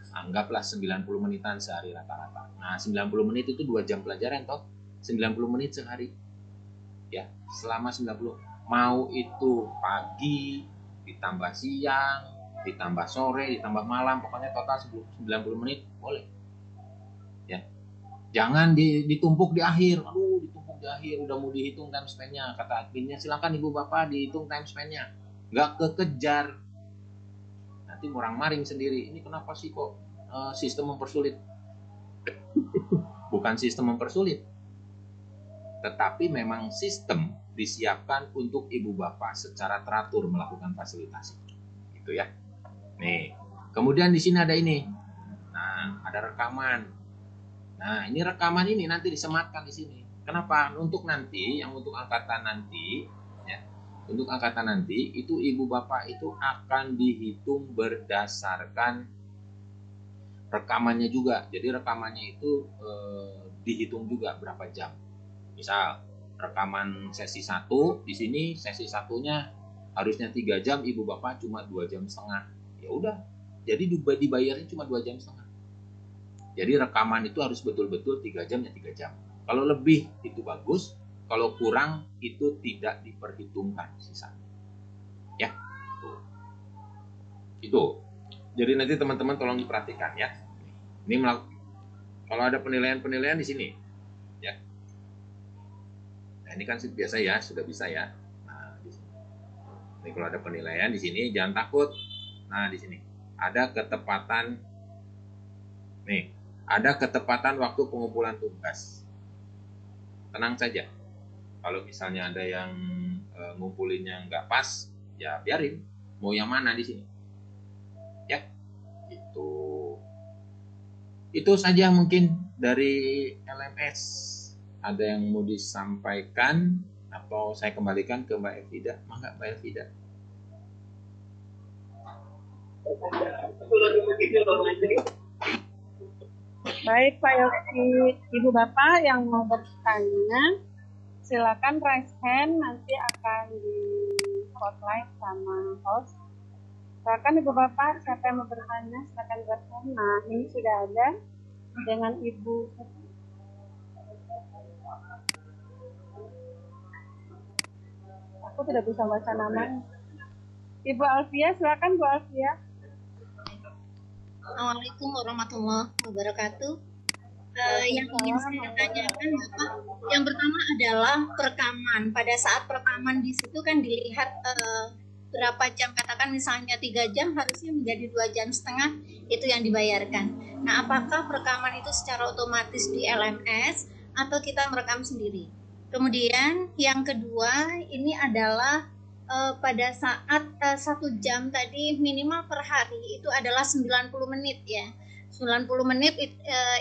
anggaplah 90 menitan sehari rata-rata. Nah, 90 menit itu 2 jam pelajaran toh. 90 menit sehari. Ya, selama 90. Mau itu pagi, ditambah siang, ditambah sore, ditambah malam, pokoknya total 90 menit boleh. Ya. Jangan ditumpuk di akhir. Aduh, ditumpuk di akhir, udah mau dihitung time span-nya. Kata adminnya, silakan Ibu Bapak dihitung time span-nya. Nggak kekejar. Nanti murang-maring sendiri. Ini kenapa sih kok sistem mempersulit? Bukan sistem mempersulit, tetapi memang sistem disiapkan untuk ibu bapak secara teratur melakukan fasilitasi. Gitu ya. Nih, kemudian di sini ada ini. Nah, ada rekaman. Nah, ini rekaman ini nanti disematkan di sini. Kenapa? Untuk nanti, yang untuk angkatan nanti, ya, untuk angkatan nanti itu ibu bapak itu akan dihitung berdasarkan rekamannya juga. Jadi rekamannya itu dihitung juga berapa jam. Misal rekaman sesi 1 di sini sesi satunya harusnya 3 jam, ibu bapak cuma 2,5 jam. Ya udah, jadi dibayarnya cuma 2,5 jam. Jadi rekaman itu harus betul-betul 3 jam ya 3 jam. Kalau lebih itu bagus, kalau kurang itu tidak diperhitungkan sisanya. Ya, itu. Jadi nanti teman-teman tolong diperhatikan ya. Ini kalau ada penilaian-penilaian di sini, ya. Nah, ini kan biasa ya, sudah bisa ya. Nah, di sini. Ini kalau ada penilaian di sini, jangan takut. Nah, di sini ada ketepatan. Nih, ada ketepatan waktu pengumpulan tugas. Tenang saja. Kalau misalnya ada yang ngumpulinnya nggak pas, ya biarin. Mau yang mana di sini? Ya, itu saja mungkin dari LMS. Ada yang mau disampaikan atau saya kembalikan ke Mbak Elvida? Mangga Mbak Elvida. Baik Pak Yogi, Ibu Bapak yang mau bertanya, silakan raise hand, nanti akan di spotlight sama host. Silakan Ibu Bapak, siapa yang mau bertanya, silakan raise hand. Nah, ini sudah ada dengan Ibu. Aku tidak bisa baca namanya. Ibu Alfia, silakan Bu Alfia. Assalamualaikum warahmatullahi wabarakatuh. Yang ingin saya tanyakan Bapak, yang pertama adalah perekaman. Pada saat perekaman di situ kan dilihat berapa jam, katakan misalnya 3 jam harusnya menjadi 2,5 jam, itu yang dibayarkan. Nah, apakah perekaman itu secara otomatis di LMS atau kita merekam sendiri? Kemudian yang kedua ini adalah pada saat 1 jam tadi minimal per hari itu adalah 90 menit ya. 90 menit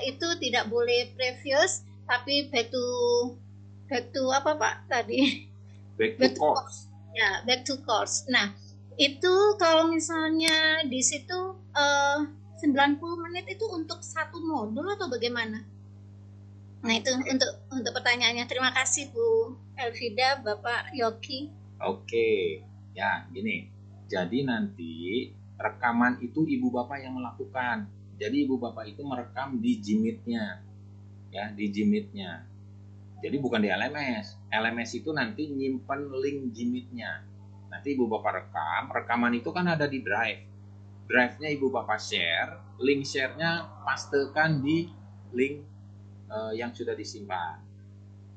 itu tidak boleh previous, tapi back to apa Pak tadi? Back to course. Ya, back to course. Nah, itu kalau misalnya di situ 90 menit itu untuk satu modul atau bagaimana? Nah, itu untuk pertanyaannya. Terima kasih Bu Elvida, Bapak Yogi. Oke, ya gini. Jadi nanti rekaman itu ibu bapak yang melakukan. Jadi ibu bapak itu merekam di Jimit-nya, ya di Jimit-nya. Jadi bukan di LMS. LMS itu nanti nyimpen link Jimit-nya. Nanti ibu bapak rekaman itu kan ada di Drive. Drive-nya ibu bapak share, link share-nya pastekan di link yang sudah disimpan.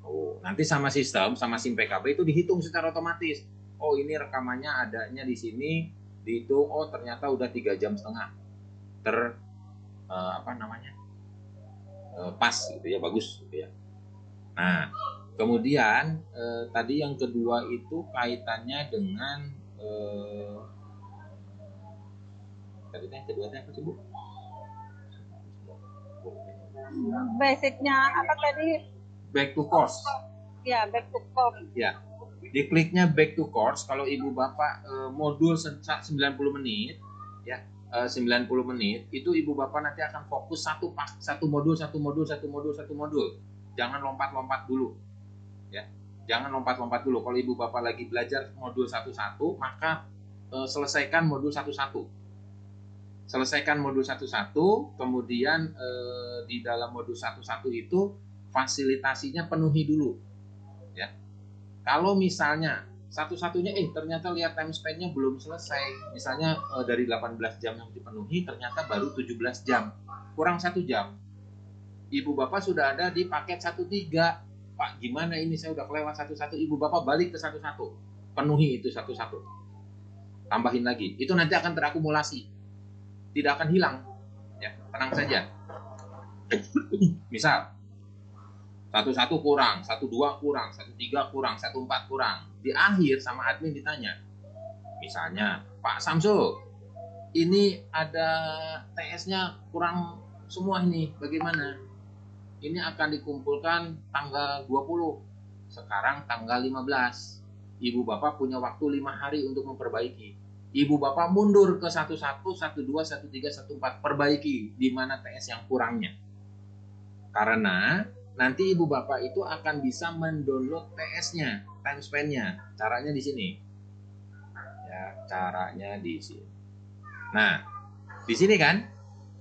Oh, nanti sama sistem, sama SIM PKB itu dihitung secara otomatis. Oh, ini rekamannya adanya di sini, dihitung. Oh, ternyata udah 3,5 jam pas gitu ya, bagus gitu ya. Nah, kemudian tadi yang kedua itu kaitannya dengan tadi yang kedua apa sih Bu? Basicnya apa tadi? Back to course. Ya, back to course. Ya, dikliknya back to course. Kalau ibu bapak modul 90 menit, ya 90 menit itu ibu bapak nanti akan fokus satu modul. Jangan lompat-lompat dulu, ya. Jangan lompat-lompat dulu. Kalau ibu bapak lagi belajar modul satu-satu, maka selesaikan modul satu-satu. Selesaikan modul satu-satu, kemudian di dalam modul satu-satu itu fasilitasinya penuhi dulu, ya. Kalau misalnya satu-satunya ternyata lihat time spend-nya belum selesai, misalnya dari 18 jam yang dipenuhi ternyata baru 17 jam, kurang 1 jam. Ibu bapak sudah ada di paket 1.3. Pak, gimana ini saya udah kelewat 1.1. Ibu bapak balik ke 1.1, penuhi itu 1.1, tambahin lagi. Itu nanti akan terakumulasi, tidak akan hilang, ya, tenang saja. Misal 1-1 kurang, 1-2 kurang, 1-3 kurang, 1-4 kurang. Di akhir sama admin ditanya. Misalnya, Pak Samsul, ini ada TS-nya kurang semua ini, bagaimana? Ini akan dikumpulkan tanggal 20, sekarang tanggal 15. Ibu Bapak punya waktu 5 hari untuk memperbaiki. Ibu Bapak mundur ke 11, 12, 13, 14, perbaiki di mana TS yang kurangnya. Karena nanti Ibu Bapak itu akan bisa mendownload TS-nya, time span-nya. Caranya di sini. Ya, caranya di sini. Nah, di sini kan?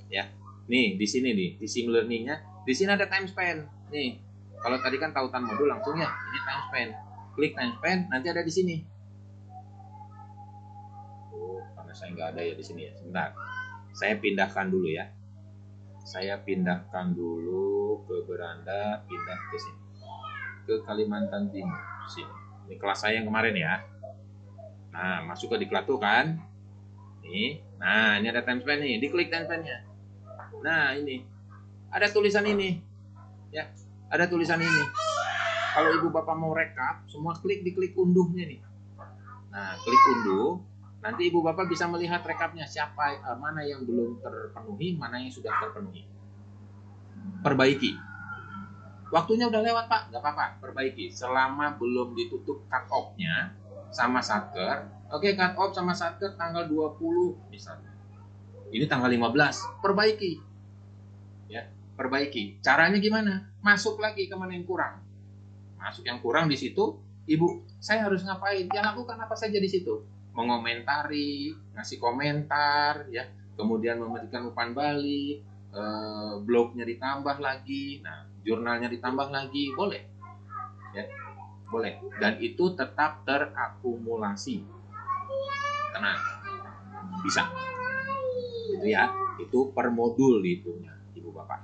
Ya. Nih, di sini nih, di sim learning-nya, di sini ada time span. Nih, kalau tadi kan tautan modul langsung ya, ini time span. Klik time span, nanti ada di sini. Oh, karena saya nggak ada ya di sini ya. Sebentar, saya pindahkan dulu ya. Saya pindahkan dulu ke beranda, pindah ke sini, ke Kalimantan Timur. Sini. Ini kelas saya yang kemarin ya. Nah, masuk ke diklat tuh kan. Nih, nah ini ada time span nih, diklik time span-nya. Nah ini, ada tulisan ini, ya, ada tulisan ini. Kalau Ibu Bapak mau rekap, semua diklik unduhnya nih. Nah, klik unduh, nanti Ibu Bapak bisa melihat rekapnya, siapa, mana yang belum terpenuhi, mana yang sudah terpenuhi. Perbaiki. Waktunya udah lewat Pak, nggak apa-apa, perbaiki. Selama belum ditutup cut off-nya sama satker, oke, cut off sama satker tanggal 20 misalnya. Ini tanggal 15, perbaiki. Ya, perbaiki. Caranya gimana? Masuk lagi ke mana yang kurang. Masuk yang kurang di situ, Ibu, saya harus ngapain? Ya lakukan apa saja di situ. Mengomentari, ngasih komentar, ya, kemudian memberikan umpan balik, blognya ditambah lagi, nah, jurnalnya ditambah lagi, boleh, ya, boleh. Dan itu tetap terakumulasi. Tenang, bisa. Itu ya, itu per modul dihitungnya, Ibu Bapak.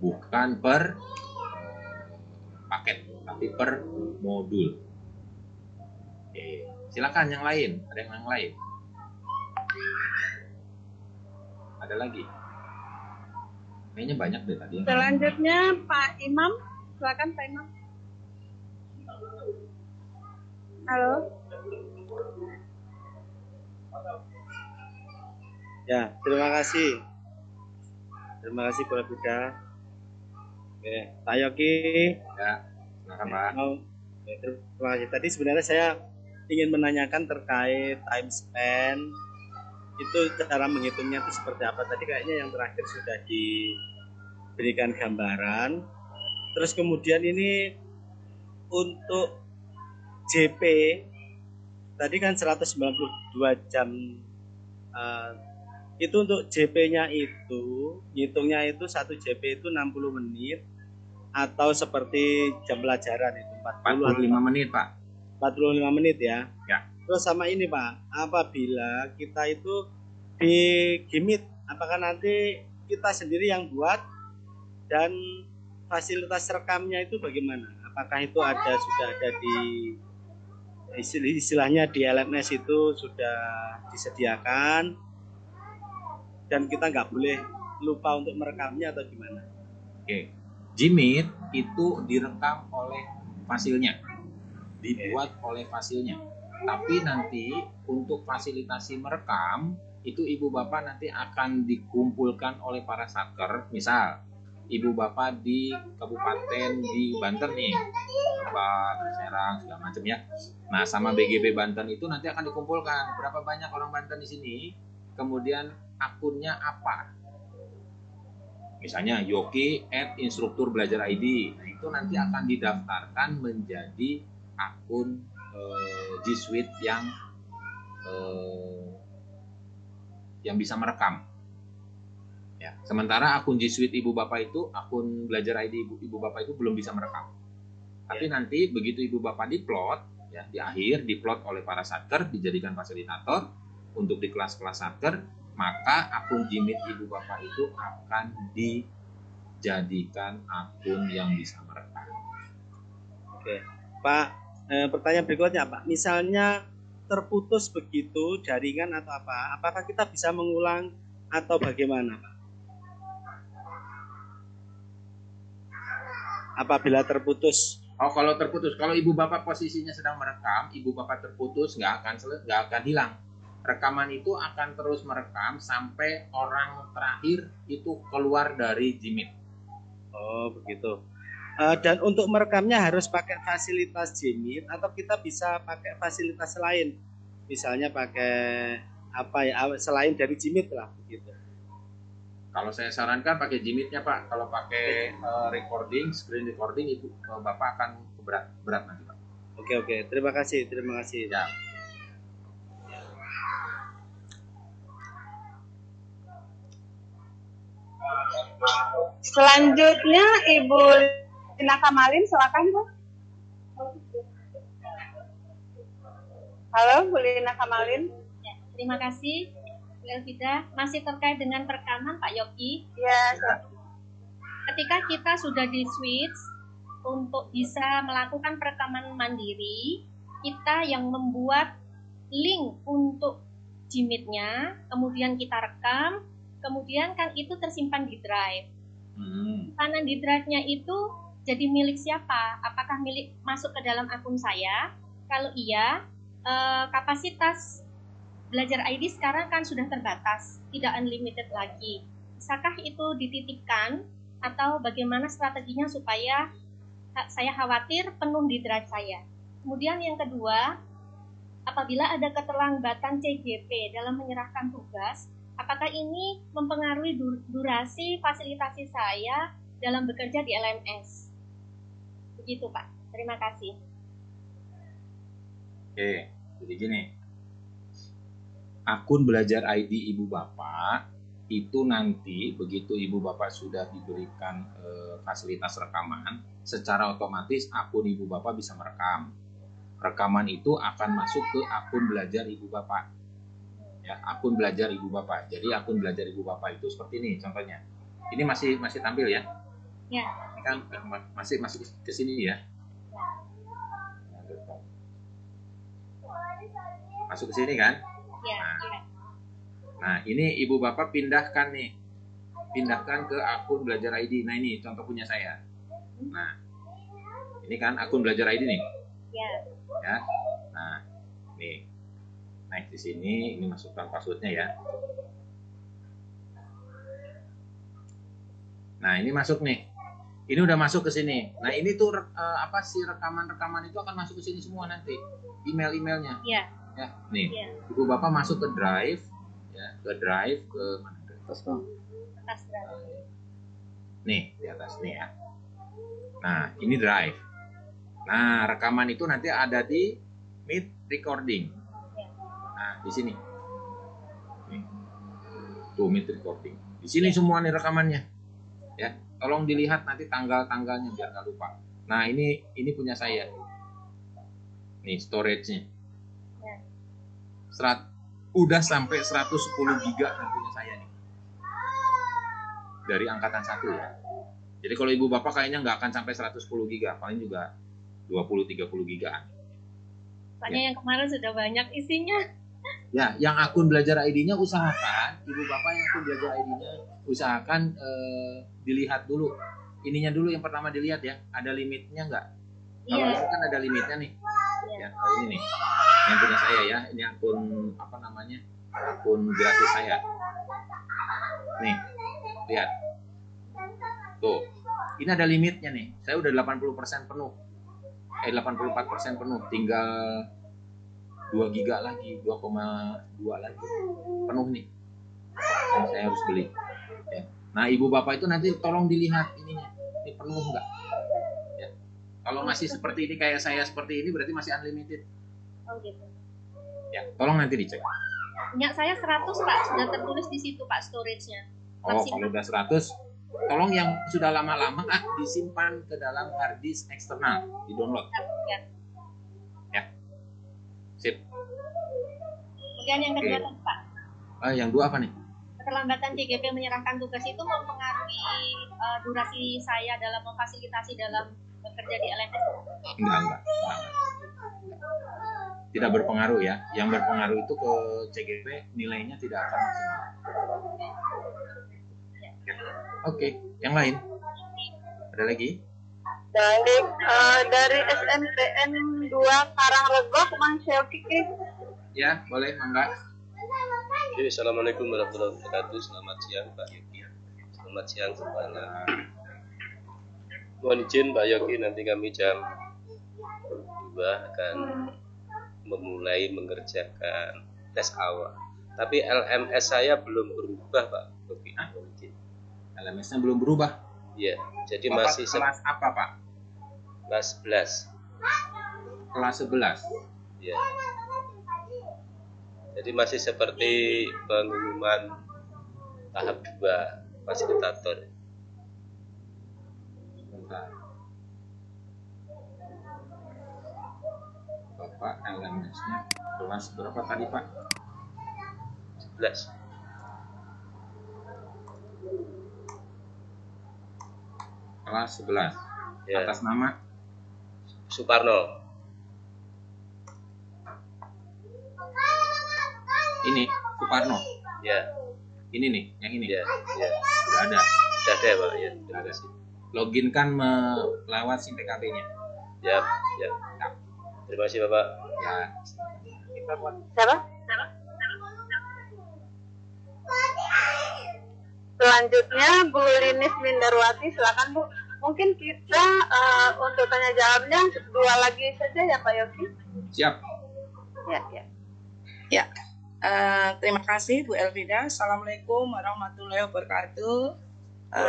Bukan per paket, tapi per modul. Oke, silakan yang lain. Ada yang lain? Ada lagi? Kayaknya banyak deh tadi. Selanjutnya Pak Imam, silakan Pak Imam. Halo. Ya, terima kasih. Terima kasih Pak Buddha. Oke, Pak Yogi. Ya, silakan Pak. Ya, terima kasih. Tadi sebenarnya saya ingin menanyakan terkait time span. Itu cara menghitungnya itu seperti apa? Tadi kayaknya yang terakhir sudah diberikan gambaran. Terus kemudian ini untuk JP tadi kan 192 jam. Itu untuk JP-nya itu ngitungnya itu 1 JP itu 60 menit atau seperti jam pelajaran itu 45 menit Pak. 45 menit ya. Ya. Terus sama ini Pak, apabila kita itu di Gimit, apakah nanti kita sendiri yang buat dan fasilitas rekamnya itu bagaimana? Apakah itu sudah ada di istilahnya di LMS itu sudah disediakan dan kita nggak boleh lupa untuk merekamnya atau gimana? Oke, Jimit itu direkam oleh fasilnya, dibuat oleh fasilnya. Tapi nanti untuk fasilitasi merekam itu Ibu Bapak nanti akan dikumpulkan oleh para satker. Misal Ibu Bapak di kabupaten di Banten nih, Lebak, Serang, segala macam ya. Nah, sama BGB Banten itu nanti akan dikumpulkan berapa banyak orang Banten di sini, kemudian akunnya apa. Misalnya Yoki @instruktur belajar ID. Nah, itu nanti akan didaftarkan menjadi akun G Suite yang bisa merekam. Ya, sementara akun G Suite Ibu Bapak itu, akun belajar ID Ibu Bapak itu belum bisa merekam. Tapi nanti begitu Ibu Bapak diplot, ya, di akhir diplot oleh para satker, dijadikan fasilitator untuk di kelas-kelas satker, maka akun Jimit Ibu Bapak itu akan dijadikan akun yang bisa merekam. Oke, Pak. Pertanyaan berikutnya Pak, misalnya terputus begitu jaringan atau apa, apakah kita bisa mengulang atau bagaimana Pak? apabila terputus. Oh, kalau terputus, kalau ibu bapak posisinya sedang merekam, ibu bapak terputus nggak akan hilang. Rekaman itu akan terus merekam sampai orang terakhir itu keluar dari Jimit. Oh, begitu. Dan untuk merekamnya harus pakai fasilitas Jimit atau kita bisa pakai fasilitas lain, misalnya pakai apa ya, selain dari Jimit lah begitu. Kalau saya sarankan pakai Jimitnya Pak. Kalau pakai recording, screen recording itu Bapak akan berat nanti Pak. Oke, terima kasih. Ya. Selanjutnya Ibu Lina Kamalin, silakan Bu. Halo Bu Lina Kamalin. Ya, terima kasih Bu Elvida. Masih terkait dengan perekaman Pak Yogi. Ya. Ketika kita sudah di switch untuk bisa melakukan perekaman mandiri, kita yang membuat link untuk Jimit-nya, kemudian kita rekam, kemudian kan itu tersimpan di drive. Simpanan di drive-nya itu jadi milik siapa? Apakah milik masuk ke dalam akun saya? Kalau iya, kapasitas Belajar ID sekarang kan sudah terbatas, tidak unlimited lagi. Bisakah itu dititipkan atau bagaimana strateginya supaya saya khawatir penuh di drive saya? Kemudian yang kedua, apabila ada keterlambatan CGP dalam menyerahkan tugas, apakah ini mempengaruhi durasi fasilitasi saya dalam bekerja di LMS? Begitu Pak, terima kasih. Oke, jadi gini. Akun Belajar ID Ibu Bapak itu nanti begitu Ibu Bapak sudah diberikan fasilitas rekaman, secara otomatis akun Ibu Bapak bisa merekam. Rekaman itu akan masuk ke akun Belajar Ibu Bapak. Ya, akun Belajar Ibu Bapak. Jadi akun Belajar Ibu Bapak itu seperti ini contohnya. Ini masih tampil ya? Ya. Ini kan masih ke sini ya. Masuk ke sini kan? Ya. Nah, ini Ibu Bapak pindahkan ke akun Belajar ID. Nah, ini contoh punya saya. Nah, ini kan akun Belajar ID nih. Ya. Nah, nih. Naik di sini, ini masukkan passwordnya ya. Nah, ini masuk nih. Ini udah masuk ke sini. Nah, ini tuh rekaman-rekaman itu akan masuk ke sini semua nanti. Email-emailnya. Iya. Ya, nih. Ya. Ibu Bapak masuk ke drive, ya, ke mana? Atas Bang. Atas drive. Nih, di atas nih ya. Nah, ini drive. Nah, rekaman itu nanti ada di Meet Recording. Nah, di sini. Nih. Tuh Meet Recording. Di sini semua nih rekamannya. Ya, tolong dilihat nanti tanggal-tanggalnya biar nggak lupa. Nah, ini punya saya. Nih, storage-nya. Udah sampai 110 giga yang punya saya nih. Dari angkatan 1 ya. Jadi kalau Ibu Bapak kayaknya nggak akan sampai 110 giga, paling juga 20-30 gigaan. Soalnya yang kemarin sudah banyak isinya. Ya, yang akun Belajar ID-nya usahakan, Ibu Bapak yang akun Belajar ID-nya usahakan dilihat dulu. Ininya dulu yang pertama dilihat ya, ada limitnya nggak? Kalau ini kan ada limitnya nih. Ya, ini nih. Yang punya saya ya, ini akun akun gratis saya. Nih, lihat. Tuh, ini ada limitnya nih. Saya udah 80% penuh. 84% penuh, tinggal 2 giga lagi, 2,2 lagi. Penuh nih. Nah, saya harus beli. Ya. Nah, Ibu Bapak itu nanti tolong dilihat ininya. Ini penuh nggak? Ya. Kalau masih seperti ini, kayak saya seperti ini, berarti masih unlimited. Oh gitu. Ya, tolong nanti dicek. Minyak saya 100 Pak, sudah tertulis di situ Pak storage-nya. Oh, kalau udah 100, tolong yang sudah lama-lama disimpan ke dalam hard disk eksternal, di-download. Ya. Sip. Kemudian yang kedua Pak. Yang dua apa nih? Keterlambatan CGP menyerahkan tugas itu mempengaruhi durasi saya dalam memfasilitasi dalam bekerja di LMS? Enggak. Tidak berpengaruh ya. Yang berpengaruh itu ke CGP nilainya tidak akan maksimal. Oke, yang lain? Ada lagi? Baik, dari SMPN 2 Karangregok, Mang Syoki. Ya, boleh, Mangga. Oke, assalamualaikum warahmatullahi wabarakatuh. Selamat siang Pak Yogi. Selamat siang semuanya. Mohon izin Pak Yogi, nanti kami jam 2 akan memulai mengerjakan tes awal. Tapi LMS saya belum berubah Pak Yogi. Mohon izin. LMS-nya belum berubah. Iya, jadi Bapak masih kelas apa, Pak? kelas 11. Kelas 11. Ya. Jadi masih seperti pengumuman tahap 2 fasilitator. Bentar. Bapak LMS-nya kelas berapa tadi, Pak? 11. Kelas 11. Ya. Atas nama Suparno. ini Suparno. Ya. Ini nih, yang ini. Ya. Ya. Sudah ada. Sudah ada Pak ya. Sudah ada sih. Login kan lewat SIM PKB-nya. Ya. Ya. Terima kasih Bapak. Ya. Siapa? Selanjutnya Bu Linis Mindarwati, silakan Bu. Mungkin kita untuk tanya jawabnya 2 lagi saja ya Pak Yogi. Siap. Ya, terima kasih Bu Elvida. Assalamualaikum warahmatullahi wabarakatuh.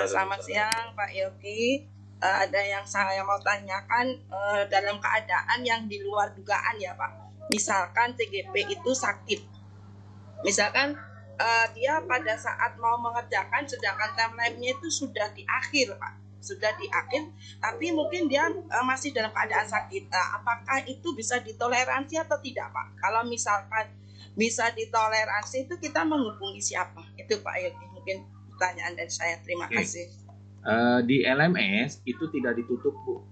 Selamat siang Pak Yogi. Ada yang saya mau tanyakan dalam keadaan yang di luar dugaan ya Pak. Misalkan TGP itu sakit. Misalkan dia pada saat mau mengerjakan sedangkan timeline-nya itu sudah di akhir Pak. Sudah di akhir, tapi mungkin dia masih dalam keadaan sakit. Apakah itu bisa ditoleransi atau tidak Pak? Kalau misalkan bisa ditoleransi itu kita menghubungi siapa? Itu Pak Yogi, mungkin pertanyaan dari saya. Terima kasih. Di LMS itu tidak ditutup Bu.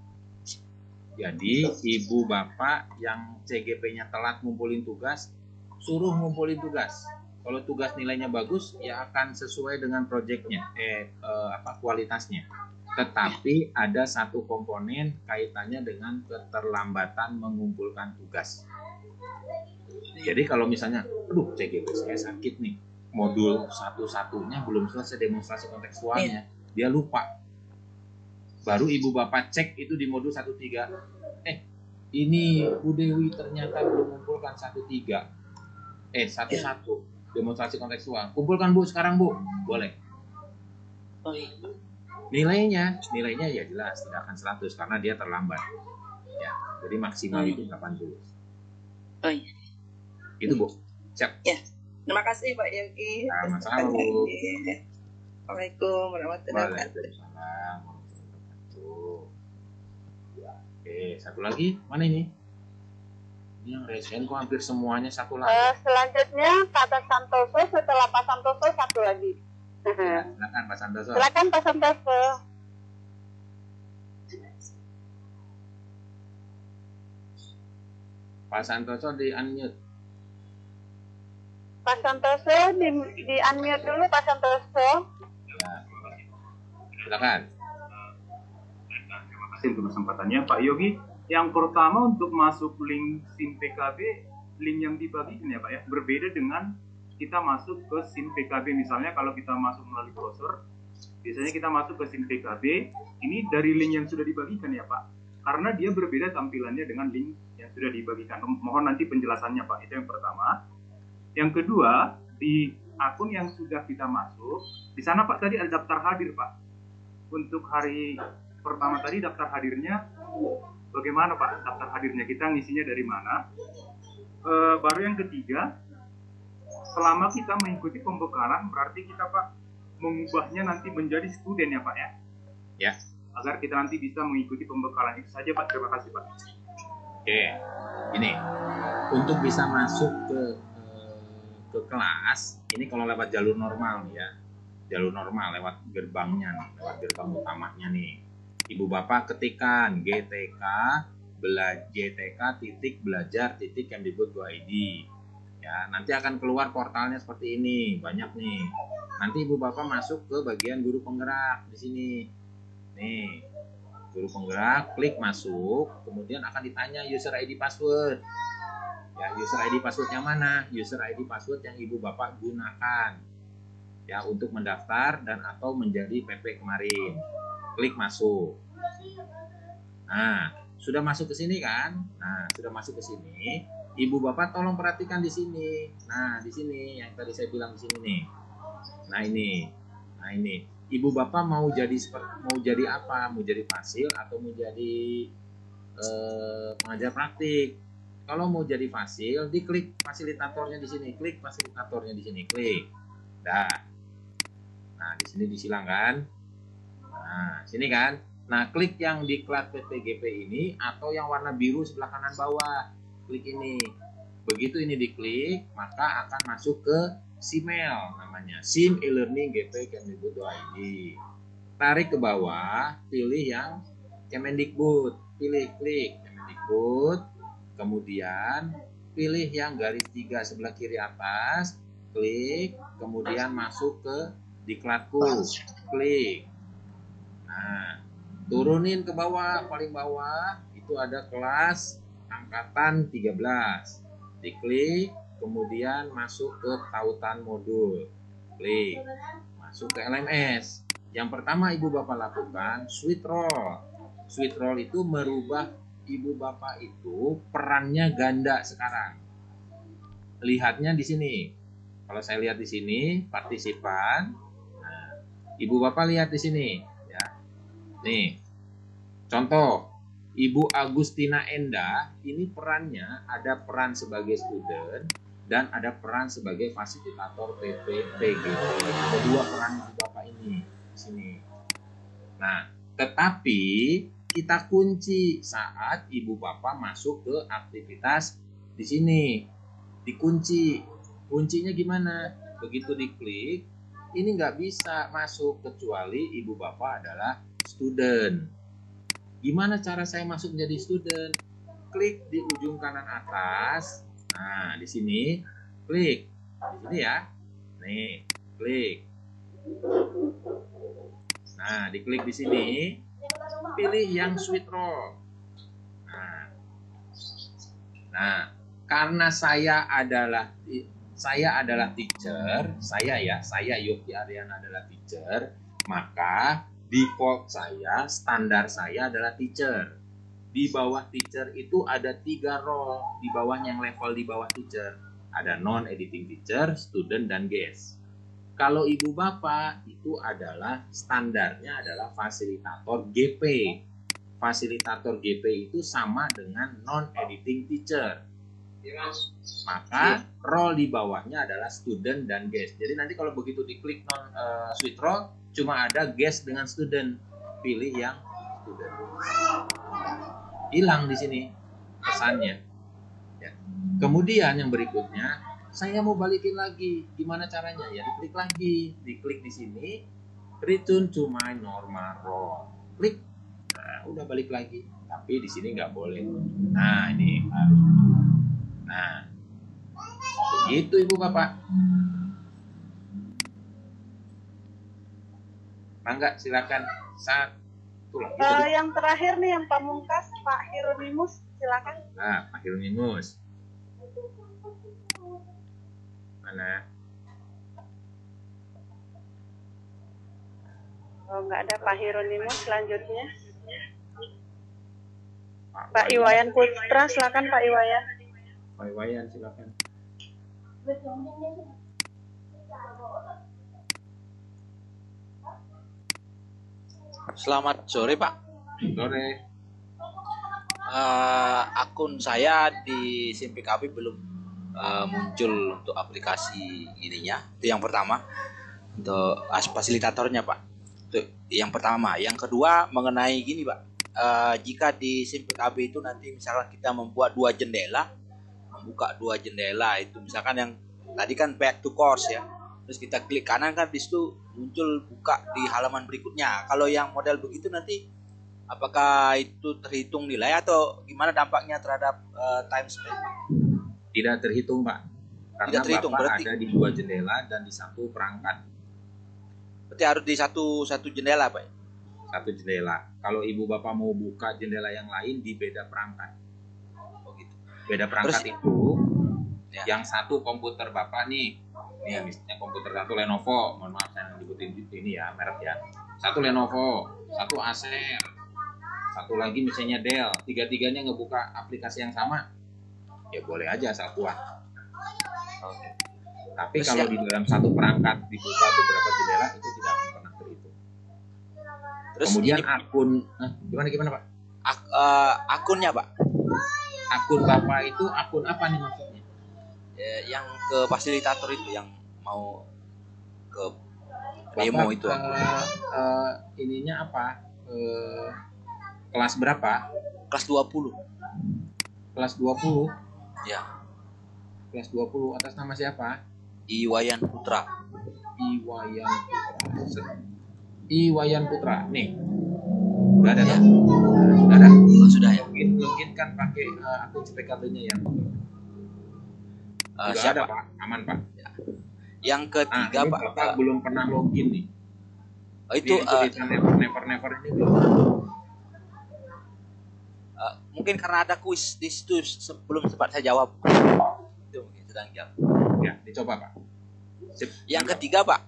Jadi ibu bapak yang CGP-nya telat ngumpulin tugas, suruh ngumpulin tugas. Kalau tugas nilainya bagus, ya akan sesuai dengan proyeknya, kualitasnya. Tetapi ada satu komponen kaitannya dengan keterlambatan mengumpulkan tugas. Jadi kalau misalnya, aduh CGP saya sakit nih, modul satu-satunya belum selesai demonstrasi kontekstualnya, dia lupa. Baru ibu bapak cek itu di modul 1.3, ini Bu Dewi ternyata belum mengumpulkan 1.1 demonstrasi kontekstual. Kumpulkan Bu sekarang Bu, boleh. Nilainya ya jelas tidak akan 100 karena dia terlambat. Ya, jadi maksimal itu 80. Oh iya. Itu Bu. Siap. Ya. Terima kasih Pak Yogi. Sama-sama Bu. Assalamualaikum warahmatullahi wabarakatuh. Waalaikumsalam warahmatullahi wabarakatuh. Oke, satu lagi mana ini? Ini yang resen kok hampir semuanya satu lagi. Selanjutnya Pak Santoso, setelah Pak Santoso satu lagi. Silakan Pak Santoso. Silakan Pak Santoso. Pak Santoso di unmute. Pak Santoso di unmute dulu Pak Santoso. Ya. Silakan. Terima kasih untuk kesempatannya Pak Yogi. Yang pertama untuk masuk link SIM PKB, link yang dibagikan ya Pak ya, berbeda dengan kita masuk ke SIM PKB. Misalnya kalau kita masuk melalui browser, biasanya kita masuk ke SIM PKB, ini dari link yang sudah dibagikan ya Pak, karena dia berbeda tampilannya dengan link yang sudah dibagikan. Mohon nanti penjelasannya Pak, itu yang pertama. Yang kedua, di akun yang sudah kita masuk, di sana Pak tadi ada daftar hadir Pak. Untuk hari pertama tadi daftar hadirnya, bagaimana Pak daftar hadirnya, kita ngisinya dari mana? Baru yang ketiga, selama kita mengikuti pembekalan berarti kita Pak mengubahnya nanti menjadi student ya Pak ya? Ya. Agar kita nanti bisa mengikuti pembekalan itu saja Pak. Terima kasih Pak. Oke, ini untuk bisa masuk ke kelas ini kalau lewat jalur normal nih ya, jalur normal lewat gerbangnya nih, lewat gerbang utamanya nih. Ibu bapak ketikkan gtk.belajar.kemdikbud.go.id. Ya, nanti akan keluar portalnya seperti ini, banyak nih. Nanti ibu bapak masuk ke bagian guru penggerak di sini. Nih, Guru penggerak, klik masuk, kemudian akan ditanya user ID password. Ya, user ID password yang mana? User ID password yang Ibu Bapak gunakan. Ya, untuk mendaftar dan atau menjadi PP kemarin. Klik masuk. Nah, sudah masuk ke sini kan? Nah, sudah masuk ke sini. Ibu Bapak tolong perhatikan di sini. Nah, di sini yang tadi saya bilang di sini nih. Nah, ini. Nah, ini. Ibu Bapak mau jadi apa? Mau jadi fasil atau mau jadi pengajar praktik? Kalau mau jadi fasil, diklik fasilitatornya di sini. Klik fasilitatornya di sini. Klik. Dah. Nah, di sini disilang kan? Nah, sini kan? Nah, klik yang diklat PPGP ini atau yang warna biru sebelah kanan bawah. Klik ini. Begitu ini diklik, maka akan masuk ke SIMEL namanya. SIM e-learning GP Kemdikbud.id. Tarik ke bawah, pilih yang Kemendikbud. Pilih klik Kemendikbud. Kemudian pilih yang garis 3 sebelah kiri atas. Klik, kemudian masuk ke Diklatku. Klik. Nah, turunin ke bawah, paling bawah itu ada kelas angkatan 13. Diklik, kemudian masuk ke tautan modul. Klik, masuk ke LMS. Yang pertama Ibu Bapak lakukan switch role. Switch role itu merubah Ibu Bapak itu perannya ganda sekarang. Lihatnya di sini. Kalau saya lihat di sini, partisipan. Nah, Ibu Bapak lihat di sini, ya. Nih, contoh. Ibu Agustina Enda, ini perannya ada peran sebagai student dan ada peran sebagai fasilitator PPPG. Ada dua peran Ibu Bapak ini di sini. Nah, tetapi kita kunci saat Ibu Bapak masuk ke aktivitas di sini. Dikunci. Kuncinya gimana? Begitu diklik, ini nggak bisa masuk kecuali Ibu Bapak adalah student. Gimana cara saya masuk menjadi student? Klik di ujung kanan atas. Nah, di sini klik. Di sini ya. Nih, klik. Nah, diklik di sini. Pilih yang switch role. Nah, karena saya adalah teacher, saya Yogi Aryana adalah teacher, maka default saya, standar saya adalah teacher. Di bawah teacher itu ada 3 role. Di bawah yang level di bawah teacher. Ada non-editing teacher, student, dan guest. Kalau Ibu Bapak itu adalah standarnya adalah fasilitator GP. Fasilitator GP itu sama dengan non-editing teacher. Maka role di bawahnya adalah student dan guest. Jadi nanti kalau begitu diklik switch role, cuma ada guest dengan student. Pilih yang student. Hilang di sini pesannya. Ya. Kemudian yang berikutnya, saya mau balikin lagi. Gimana caranya? Ya diklik lagi. Diklik di sini, return to my normal role. Klik. Nah, udah balik lagi. Tapi di sini nggak boleh. Nah, ini harus. Nah, begitu Ibu Bapak. Mangga, silakan. Satu lagi. Yang terakhir nih, yang pamungkas, Pak Hieronymus, silakan. Nah, Pak Hieronymus. Mana? Oh, nggak ada Pak Hieronymus. Selanjutnya Pak Iwayan Putra, silakan Pak Iwayan. Pak Iwayan, silakan. Selamat sore Pak. Sore. Akun saya di SIM PKB belum muncul untuk aplikasi ininya. Itu yang pertama. Untuk fasilitatornya Pak. Itu yang pertama. Yang kedua mengenai gini Pak. Jika di SIM PKB itu nanti misalkan kita membuat 2 jendela, membuka 2 jendela itu misalkan yang tadi kan back to course ya. Terus kita klik kanan kan di situ muncul buka di halaman berikutnya. Kalau yang model begitu nanti apakah itu terhitung nilai atau gimana dampaknya terhadap time spend? Tidak terhitung Pak. Karena Tidak terhitung, Bapak berarti ada di 2 jendela dan di 1 perangkat. berarti harus di satu jendela Pak? Satu jendela. Kalau ibu bapak mau buka jendela yang lain di beda perangkat. Oh gitu. Beda perangkat Terus, itu, ya. yang satu komputer bapak nih, misalnya komputer satu Lenovo, mohon maaf saya nyebutin ini ya merek ya. Satu Lenovo, satu Acer, satu lagi misalnya Dell, tiga-tiganya ngebuka aplikasi yang sama, ya boleh aja asal kuat. Oke. Tapi Terus kalau ya- di dalam satu perangkat dibuka beberapa jendela itu tidak akan pernah terhitung. Terus Kemudian ini, akun, gimana Pak? akunnya Pak, Akun bapak itu akun apa nih maksudnya? yang ke fasilitator itu yang mau ke demo Bapak, itu. ininya apa? Kelas berapa? Kelas 20. Kelas 20. Ya. Kelas 20 atas nama siapa? Iwayan Putra. Iwayan Putra. Nih. Udah ada Ya. kan? Sudah ada. Oh, sudah ya. Login kan pakai akun CPKB-nya ya. Sudah Siapa? ada Pak, aman Pak. Yang ketiga ini Pak, Bapak belum pernah login nih. itu never ini belum. mungkin karena ada kuis di situ sebelum sempat saya jawab. Itu mungkin sedang jawab. Ya, dicoba Pak. Sip. Yang ketiga Pak,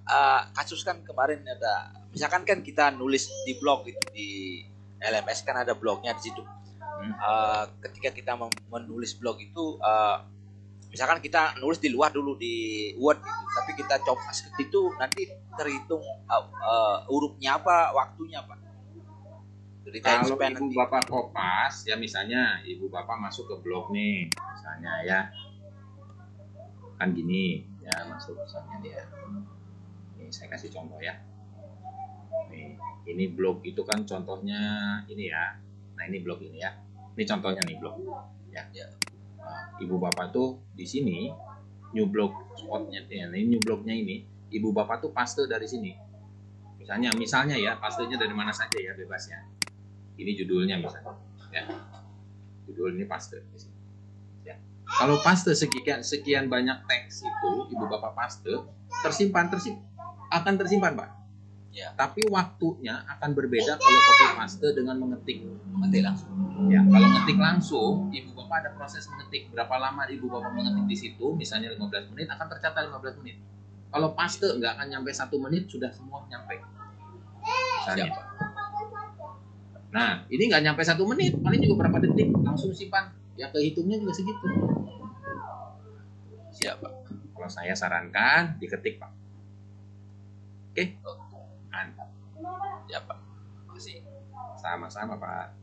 kasus kan kemarin ada, misalkan kan kita nulis di blog itu di LMS kan ada blognya di situ. Ketika kita menulis blog itu, misalkan kita nulis di luar dulu di Word gitu, tapi kita coba itu nanti terhitung hurufnya apa, waktunya Pak. Jadi time Kalau span ibu nanti. bapak kopas, ya misalnya ibu bapak masuk ke blog nih, misalnya ya, kan gini, ya masuk misalnya dia. Ini saya kasih contoh ya. Nih, ini blog itu kan contohnya ini ya. Nah ini blog ini ya. Ini contohnya nih blog. Ya. Nah, ibu bapak tuh di sini new blog spotnya, ini new blognya ini. Ibu bapak tuh paste dari sini. Misalnya ya, pastenya dari mana saja ya, bebas ya. Ini judulnya misalnya, ya. Judul ini paste di sini. Ya. Kalau paste sekian banyak teks itu, ibu bapak paste akan tersimpan Pak. Ya. Tapi waktunya akan berbeda kalau copy paste dengan mengetik langsung. Ya, kalau ngetik langsung, ibu bapak ada proses mengetik. Berapa lama ibu bapak mengetik di situ, misalnya 15 menit, akan tercatat 15 menit. Kalau paste nggak akan nyampe 1 menit, sudah semua nyampe. Misalnya. Siapa? Nah, ini nggak nyampe 1 menit, paling juga berapa detik, langsung simpan. Ya, kehitungnya juga segitu. Siapa? Kalau saya sarankan, diketik Pak. Oke? Mantap. Siapa? Masih. Sama-sama Pak.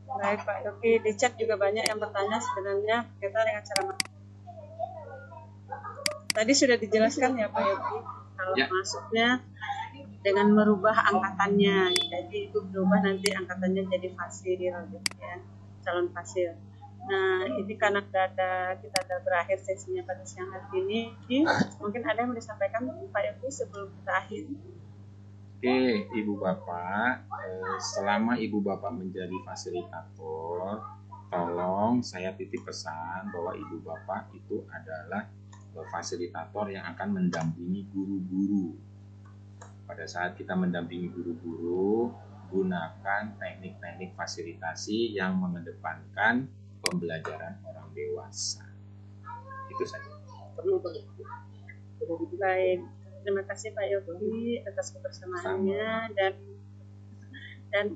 Baik Pak Yogi, di chat juga banyak yang bertanya sebenarnya kita dengan cara tadi sudah dijelaskan ya Pak Yogi, kalau Ya. masuknya dengan merubah angkatannya, jadi itu berubah nanti angkatannya jadi fasil gitu ya, calon fasil. Nah ini karena kita ada berakhir sesinya pada siang hari ini, mungkin ada yang mau disampaikan Pak Yogi sebelum kita akhiri. Oke, Ibu Bapak, selama Ibu Bapak menjadi fasilitator, tolong saya titip pesan bahwa Ibu Bapak itu adalah fasilitator yang akan mendampingi guru-guru. Pada saat kita mendampingi guru-guru, gunakan teknik-teknik fasilitasi yang mengedepankan pembelajaran orang dewasa. Itu saja. Baik. Terima kasih Pak Yogi atas kebersamaannya dan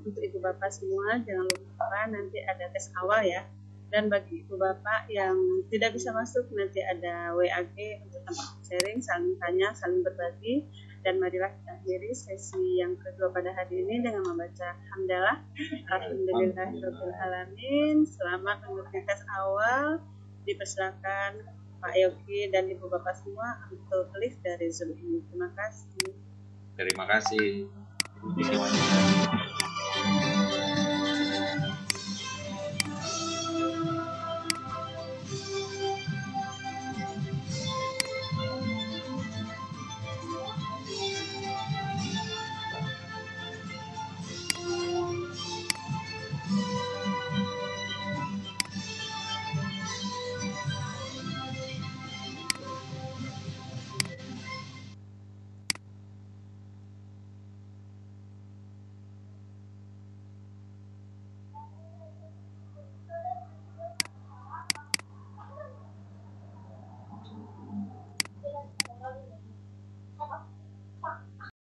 untuk Ibu Bapak semua jangan lupa nanti ada tes awal ya. Dan bagi Ibu Bapak yang tidak bisa masuk nanti ada WAG untuk tempat sharing, saling tanya, saling berbagi. Dan marilah kita akhiri sesi yang kedua pada hari ini dengan membaca hamdalah. Alhamdulillahirabbil alamin. Selamat mengikuti tes awal. Dipersilakan Pak Yogi dan Ibu Bapak semua untuk lift dari Zoom ini. Terima kasih. Terima kasih.